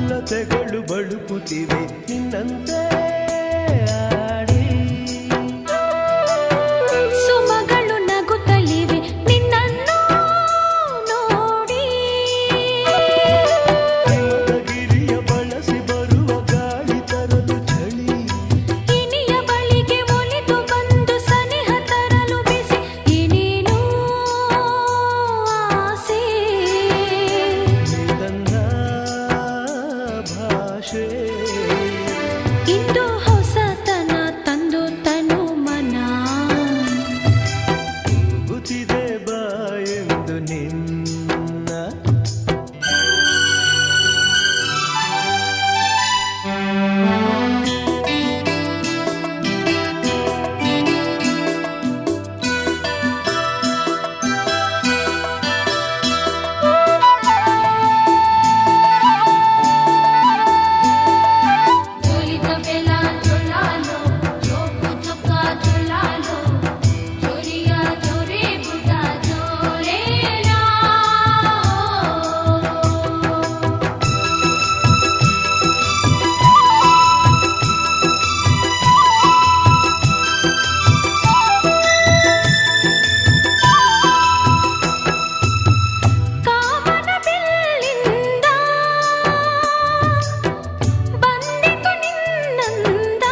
ಲತೆಗಳು ಬಳುಕುತ್ತಿವೆ ನಿನ್ನಂತೆ ಆಡಿ ಸುಮಗಳು ನಗುತ್ತಲಿವೆ ನಿನ್ನನ್ನು ನೋಡಿ ಹಿಮದಗಿರಿಯ ಬಳಸಿ ಬರುವ ಗಾಳಿ ತರಲು ಚಳಿ ಇನಿಯ ಬಳಿಗೆ ಒಲಿದು ಬಂದು ಸನಿಹ ತರಲು ಬಿಸಿ ಏನೇನೋ ಆಸೆ ನಿನ್ನ ಭಾಷೆ ಇಂದು ಹೊಸತನ ತಂದು ತನು ಮನ ಕೂಗುತ್ತಿದೆ ಬಾ ಎಂದು ನಿನ್ನ ಜೋಲಿತ ಬೆಲ ಜೊಲಾಲೋ ಜೋಕು ಜೊಕ್ಕ ಜೊಲಾಲೋ ಜೋರಿಯ ಜೋರೆ ಬುಟ ಜೋರೇಲಾ ಕಾಮನ ಬಿಲ್ಲಿಂದ ಬಂದಿತು ನಿನ್ನಂದ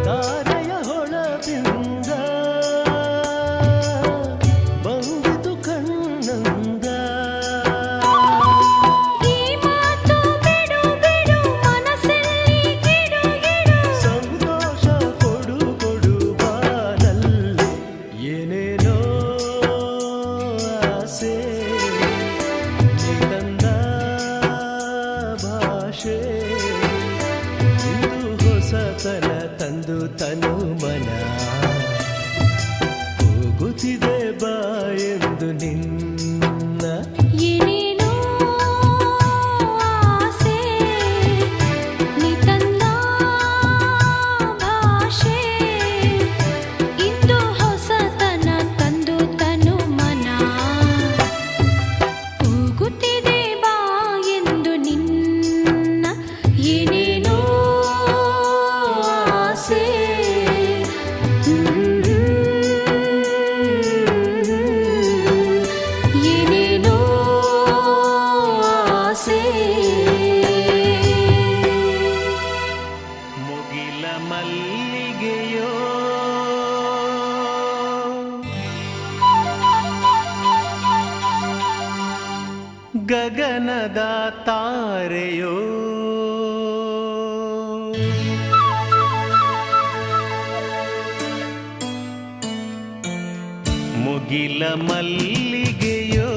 ತಾರೆಯ ಹೊಳಪಿಂದ ಬಂದಿತು ಕಣ್ಣಂದ ಈ ಮಾತು ಬಿಡು ಬಿಡು ಮನಸ್ಸಲ್ಲಿ ಗಿಡು ಗಿಡು ಸಂತೋಷ ಕೊಡು ಕೊಡು ಬಾನಲ್ಲಿ ಏನೇನೋ ಆಸೆ ನಿನ್ನ ಭಾಷೆ ಇಂದು ಹೊಸತನ ತಂದು ತನು ಮನ ಹೋಗುತ್ತಿದೆ ಬಾ ಎಂದು ನಿನ್ನ ಏನೇನೋ ಆಸೆ ನೀ ತಂದ ಭಾಷೆ ಇಂದು ಹೊಸತನ ತಂದು ತನು ಮನ ಕೂಗುತ್ತಿದೆ ಬಾ ಎಂದು ನಿನ್ನ ಏನೇನೋ ಆಸೆ ಏನೇನೋ ಆಸೆ ಮುಗಿಲ ಮಲ್ಲಿಗೆಯೋ ಗಗನದ ತಾರೆಯೋ ಮುಗಿಲ ಮಲ್ಲಿಗೆಯೋ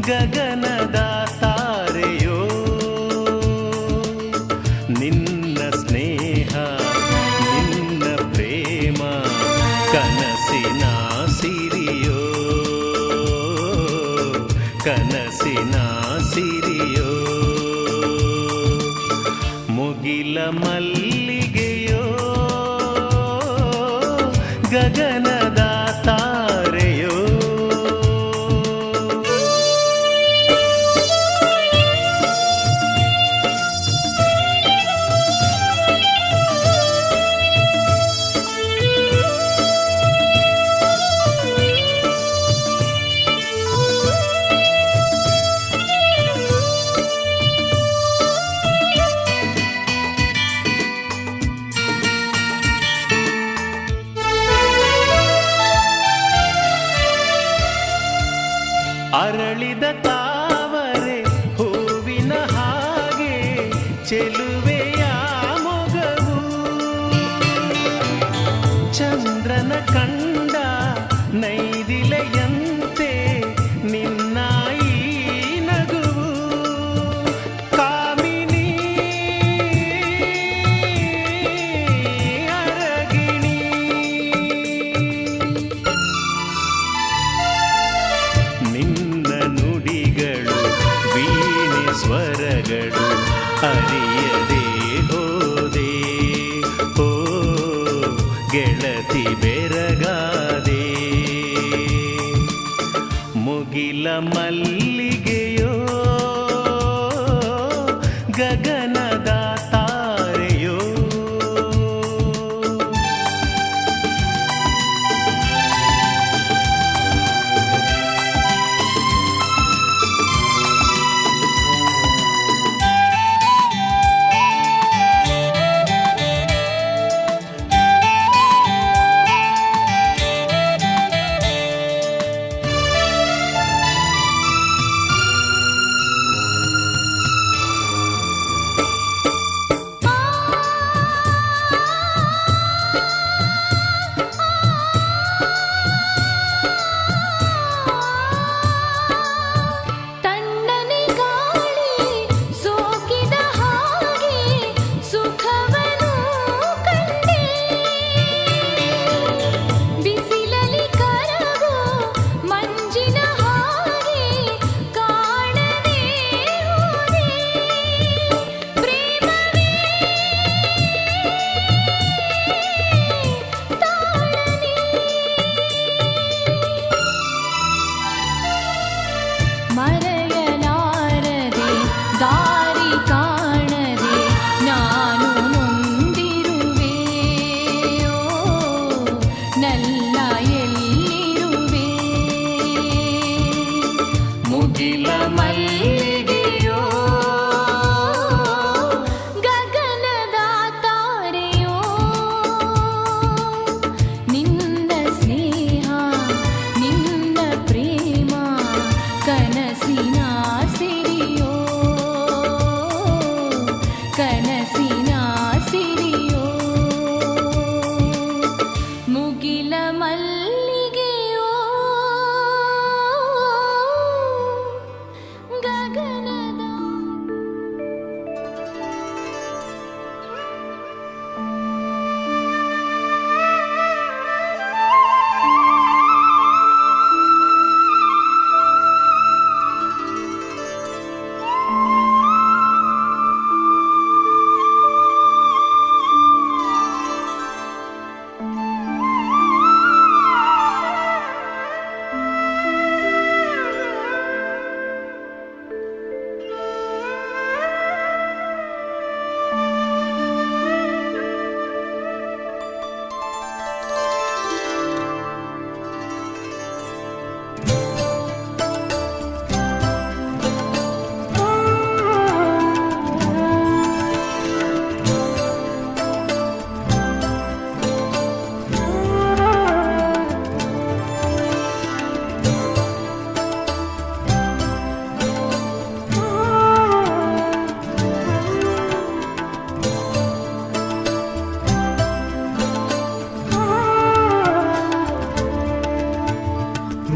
ಗಗನದ ತಾರೆಯೋ ನಿನ್ನ ಸ್ನೇಹ ನಿನ್ನ ಪ್ರೇಮ ಕನಸಿನ ಸಿರಿಯೋ ಕನಸಿನ ಸಿರಿಯೋ ಮುಗಿಲ ಮಲ್ಲಿಗೆಯೋ ಗಗನದ ತಾರೆಯೋ ಅರಳಿದ ತಾವರೆ ಹೂವಿನ ಹಾಗೆ ಚೆಲುವೆಯ ಮೊಗವು ಚಂದ್ರನ ಕಂಡ ನೈದಿಲೆಯಂತೆ ನಿನ್ನ ಈ ನಗುವು ಕಾಮಿನಿ ಅರಗಿಣಿ ನಿನ್ನ ನುಡಿಗಳು ವೀಣೆ ಸ್ವರಗಳು ಅರಿಯದೆ ಹೋದೆ ಓ ಗೆಳತಿ ಬೆರಗಾದೆ ಮುಗಿಲ ಮಲ್ಲಿಗೆಯೋ ಗಗನದ ತಾರೆಯೋ ತಣ್ಣನೆ ಗಾಳಿ ಸೋಕಿದ ಹಾಗೆ ಸುಖವನು ಕಂಡೆ ಬಿಸಿಲಲಿ ಕರಗೋ ಮಂಜಿನ ಹಾಗೆ ಕಾಣದೆ ಹೋದೆ ಪ್ರೇಮವೇ ತಾಳನೆ ಮರೆಯಲಾರದೆ ದಾರಿ ಕಾಣದೆ ನಾನು ನೊಂದಿರುವೆ ಓ ನಲ್ಲ ಎಲ್ಲಿರುವೆ ಮುಗಿಲ ಮಲ್ಲಿಗೆಯೋ ಗಗನದ ತಾರೆಯೋ ನಿನ್ನ ಸ್ನೇಹ ನಿನ್ನ ಪ್ರೇಮ ಕನಸಿನ ಸಿರಿಯೋ ಕನಸಿನ ಸಿರಿಯೋ ಮುಗಿಲ ಮಲ್ಲಿಗೆಯೋ ಗಗನದ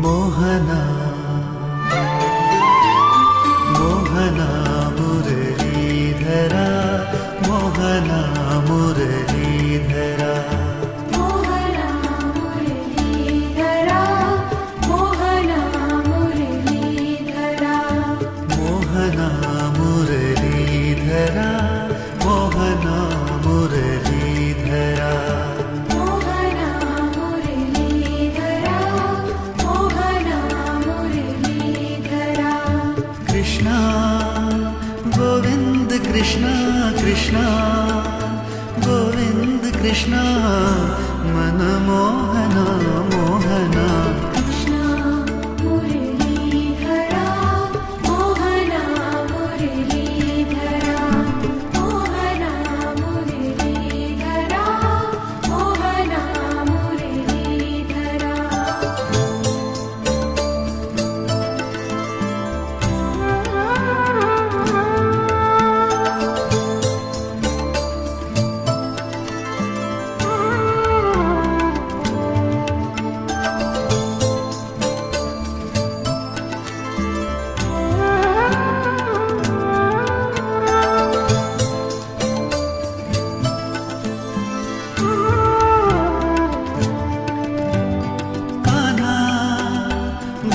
ಮೋಹನ ಮೋಹನ ಮುರಳೀಧರ ಮೋಹನ ಮುರಳೀಧರ ಮೋಹನ ಮುರಳೀಧರ ಮೋಹನ ಮುರಳೀಧರ ಮೋಹನ ಮುರಳೀಧರ ಮೋಹನ ಮುರಳೀಧರ ಮೋಹನ ಮುರಳೀಧರ ಮೋಹನ ಮುರಳೀಧರ ಕೃಷ್ಣ ಗೋವಿಂದ ಕೃಷ್ಣ ಕೃಷ್ಣ ಗೋವಿಂದ ಕೃಷ್ಣ ಮನಮೋಹನ ಮೋಹನ ಕೃಷ್ಣ ಮುರಳೀಧರ ಮೋಹನ ಮುರಳೀಧರ ಮೋಹನ ಮುರಳೀಧರ ಮೋಹನ ಮುರಳೀಧರ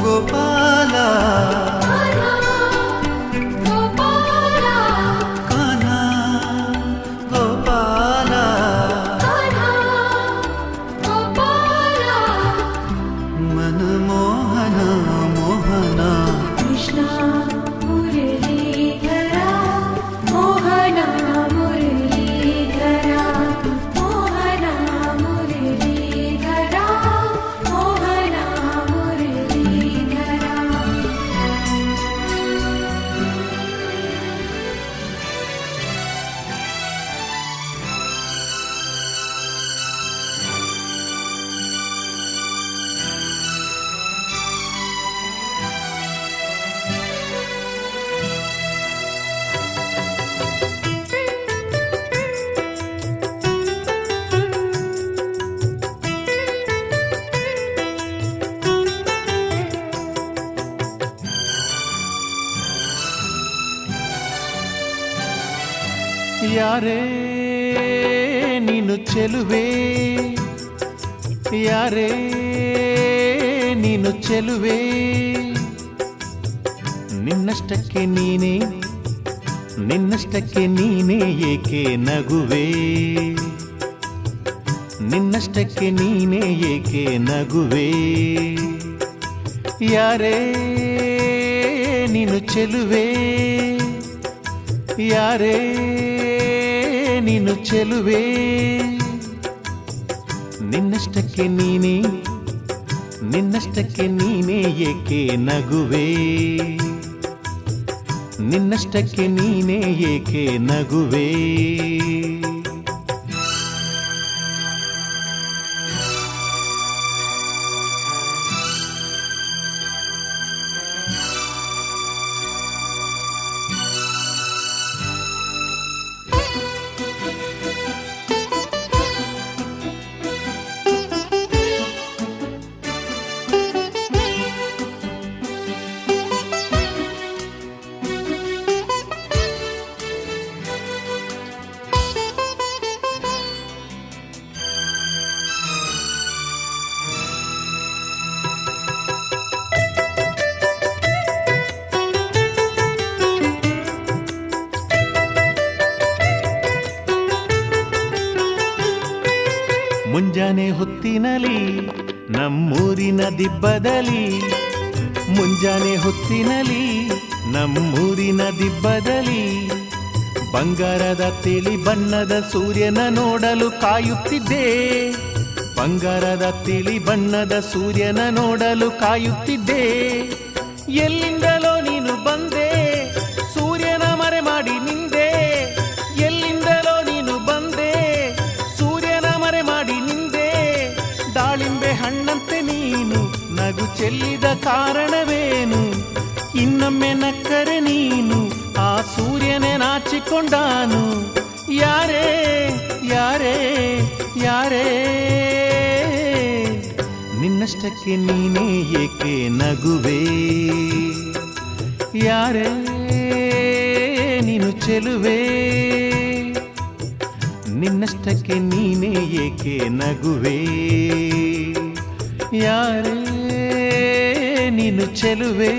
ಗೋಪಾಲ ಗೋಪಾಲ ಕಾನ ಗೋಪಾಲ ಗೋಪಾಲ ಮನಮೋಹನ ಮೋಹನ ಕೃಷ್ಣ ಮುರಳೀಧರ ಮೋಹನ ಮುರಳೀಧರ ಮೋಹನ ಮುರಳೀಧರ ಮೋಹನ ಮುರಳೀಧರ ಯಾರೇ ನೀನು ಚೆಲುವೆ ಯಾರೇ ನೀನು ಚೆಲುವೆ ನಿನ್ನಷ್ಟಕ್ಕೆ ನೀನೇ ನಿನ್ನಷ್ಟಕ್ಕೆ ನೀನೇ ಏಕೆ ನಗುವೆ ನಿನ್ನಷ್ಟಕ್ಕೆ ನೀನೇ ಏಕೆ ನಗುವೆ ಯಾರೇ ನೀನು ಚೆಲುವೆ ಯಾರೇ ನೀನು ಚೆಲುವೆ ನಿನ್ನಷ್ಟಕ್ಕೆ ನೀನೇ ನಿನ್ನಷ್ಟಕ್ಕೆ ನೀನೇ ಏಕೆ ನಗುವೆ ನಿನ್ನಷ್ಟಕ್ಕೆ ನೀನೇ ಏಕೆ ನಗುವೆ ಮುಂಜಾನೆ ಹೊತ್ತಿನಲಿ ನಮ್ಮೂರಿನ ದಿಬ್ಬದಲ್ಲಿ ಮುಂಜಾನೆ ಹೊತ್ತಿನಲಿ ನಮ್ಮೂರಿನ ದಿಬ್ಬದಲ್ಲಿ ಬಂಗಾರದ ತಿಳಿ ಬಣ್ಣದ ಸೂರ್ಯನ ನೋಡಲು ಕಾಯುತ್ತಿದ್ದೆ ಬಂಗಾರದ ತಿಳಿ ಬಣ್ಣದ ಸೂರ್ಯನ ನೋಡಲು ಕಾಯುತ್ತಿದ್ದೆ ಎಲ್ಲಿಂದಲೋ ನೀನು ಬಂದೆ ಸೂರ್ಯನ ಮರೆ ಮಾಡಿ ನಿಂದೆ ಎಲ್ಲಿಂದಲೋ ನೀನು ಬಂದೆ ಸೂರ್ಯನ ಮರೆ ಮಾಡಿ ನಿಂದೆ ದಾಳಿಂಬೆ ಹಣ್ಣಂತೆ ನೀನು ನಗು ಚೆಲ್ಲಿದ ಕಾರಣವೇನು ಇನ್ನೊಮ್ಮೆ ನಕ್ಕರೆ ನೀನು ಆ ಸೂರ್ಯನೇ ನಾಚಿಕೊಂಡಾನು ಯಾರೇ ಯಾರೇ ಯಾರೇ ನಿನ್ನಷ್ಟಕ್ಕೆ ನೀನೇ ಏಕೆ ನಗುವೆ ಯಾರೇ ನೀನು ಚೆಲುವೆ ನಿನ್ನಷ್ಟಕ್ಕೆ ನೀನೇ ಏಕೆ ನಗುವೆ ಯಾರೇ ನೀನು ಚೆಲುವೆ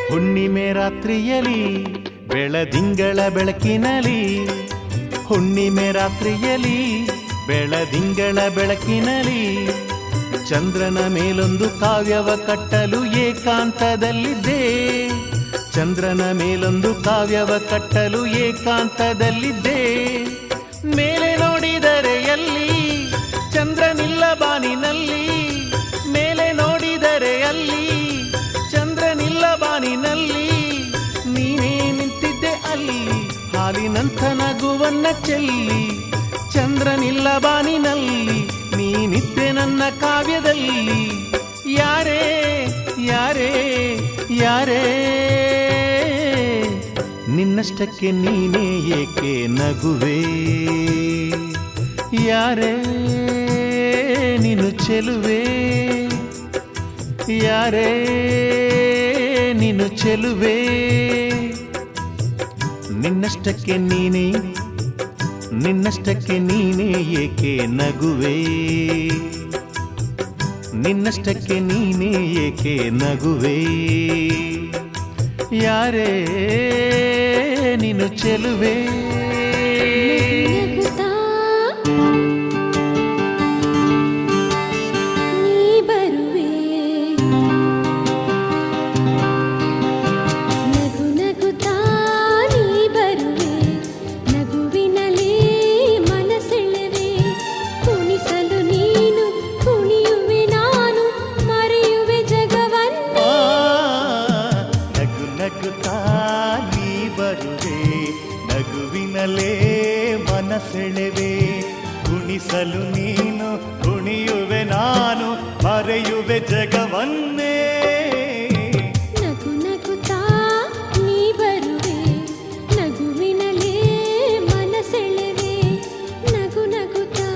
ಹುಣ್ಣಿಮೆ ರಾತ್ರಿಯಲಿ ಬೆಳದಿಂಗಳ ಬೆಳಕಿನಲಿ ಹುಣ್ಣಿಮೆ ರಾತ್ರಿಯಲಿ ಬೆಳದಿಂಗಳ ಬೆಳಕಿನಲಿ ಚಂದ್ರನ ಮೇಲೊಂದು ಕಾವ್ಯವ ಕಟ್ಟಲು ಏಕಾಂತದಲ್ಲಿದ್ದೆ ಚಂದ್ರನ ಮೇಲೊಂದು ಕಾವ್ಯವ ಕಟ್ಟಲು ಏಕಾಂತದಲ್ಲಿದ್ದೆ ಮೇಲೆ ನೋಡಿದರೆ ಎಲ್ಲಿ ಚಂದ್ರನಿಲ್ಲ ಬಾನಿನಲ್ಲಿ ಸ್ವಂತ ನಗುವನ್ನ ಚೆಲ್ಲಿ ಚಂದ್ರನಿಲ್ಲ ಬಾನಿನಲ್ಲಿ ನೀನಿದ್ದೆ ನನ್ನ ಕಾವ್ಯದಲ್ಲಿ ಯಾರೇ ಯಾರೇ ಯಾರೇ ನಿನ್ನಷ್ಟಕ್ಕೆ ನೀನೇ ಏಕೆ ನಗುವೆ ಯಾರೇ ನೀನು ಚೆಲುವೆ ಯಾರೇ ನೀನು ಚೆಲುವೆ ನಿನ್ನಷ್ಟಕ್ಕೆ ನೀನೇ ಏಕೆ ನಗುವೆ ನಿನ್ನಷ್ಟಕ್ಕೆ ನೀನೇ ಏಕೆ ನಗುವೆ ಯಾರೇ ನೀನು ಚೆಲುವೆ ನಗುತ್ತಾ ನೀ ಬರುವೆ ನಗು ನಗುತ್ತಾ ನೀ ಬರುವೆ ನಗುವಿನಲೇ ಮನಸೆಳೆವೆ ಕುಣಿಸಲು ನೀನು ಕುಣಿಯುವೆ ನಾನು ಮರೆಯುವೆ ಜಗವನ್ನೇ ನಗು ನಗುತ್ತಾ ನೀ ಬರುವೆ ನಗುವಿನಲೇ ಮನಸೆಳೆವೆ ಕುಣಿಸಲು ನೀನು ಕುಣಿಯುವೆ ನಾನು ಮರೆಯುವೆ ಜಗವನ್ನೇ ನಗು ನಗುತ್ತಾ ನೀ ಬರುವೆ ನಗುವಿನಲೇ ಮನಸೆಳೆವೆ ನಗು ನಗುತ್ತಾ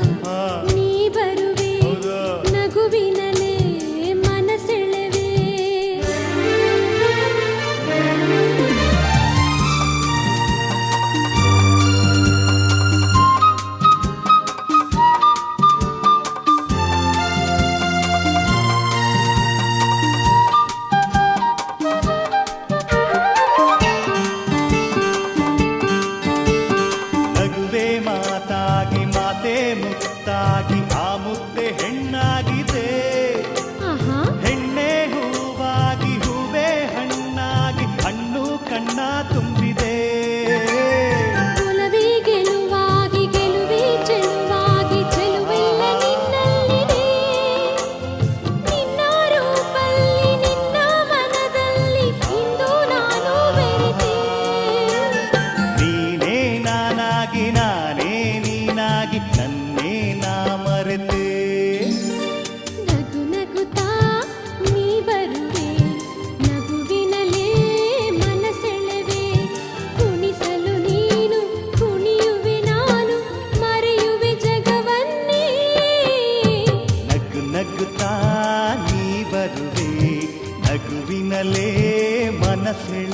ನೀ ಬರುವೆ ಹೌದಾ? ನಗುವಿನಲೇ ಮನಸೆಳೆವೆ ನಗುವೆ ಮಾತಾಗಿ ಮಾತೆ ಮುತ್ತಾಗಿ ಆ ಮುತ್ತೆ ಹೆಣ್ಣಾಗಿದೆ ಆಹಾ ಹೆಣ್ಣೆ ಹೂವಾಗಿ ಹೂವೇ ಹಣ್ಣಾಗಿ ಹಣ್ಣು ಕಣ್ಣ ತುಂಬಿದೆ ಒಲವೇ ಗೆಲುವಾಗಿ ಗೆಲುವೇ ಚೆಲುವಾಗಿ ಚೆಲುವೆಲ್ಲ ನಿನ್ನಲ್ಲಿದೆ ನಿನ್ನ ರೂಪಲ್ಲಿ ನಿನ್ನ ಮನದಲ್ಲಿ ಇಂದು ನಾನು ಬೆರೆತೆ ನೀನೇ ನಾನಾಗಿ ನಾನೇ ನೀನಾಗಿ ನನ್ನೇ ನಾ ಮರೆತೆ ನಗು ನಗುತ್ತಾ ನೀ ಬರುವೆ ನಗುವಿನಲೇ ಮನಸೆಳೆವೆ ಕುಣಿಸಲು ನೀನು ಕುಣಿಯುವೆ ನಾನು ಮರೆಯುವೆ ಜಗವನ್ನೇ ನಗು ನಗುತ್ತಾ ನೀ ಬರುವೆ ನಗುವಿನಲೇ ಮನಸೆಳೆವೆ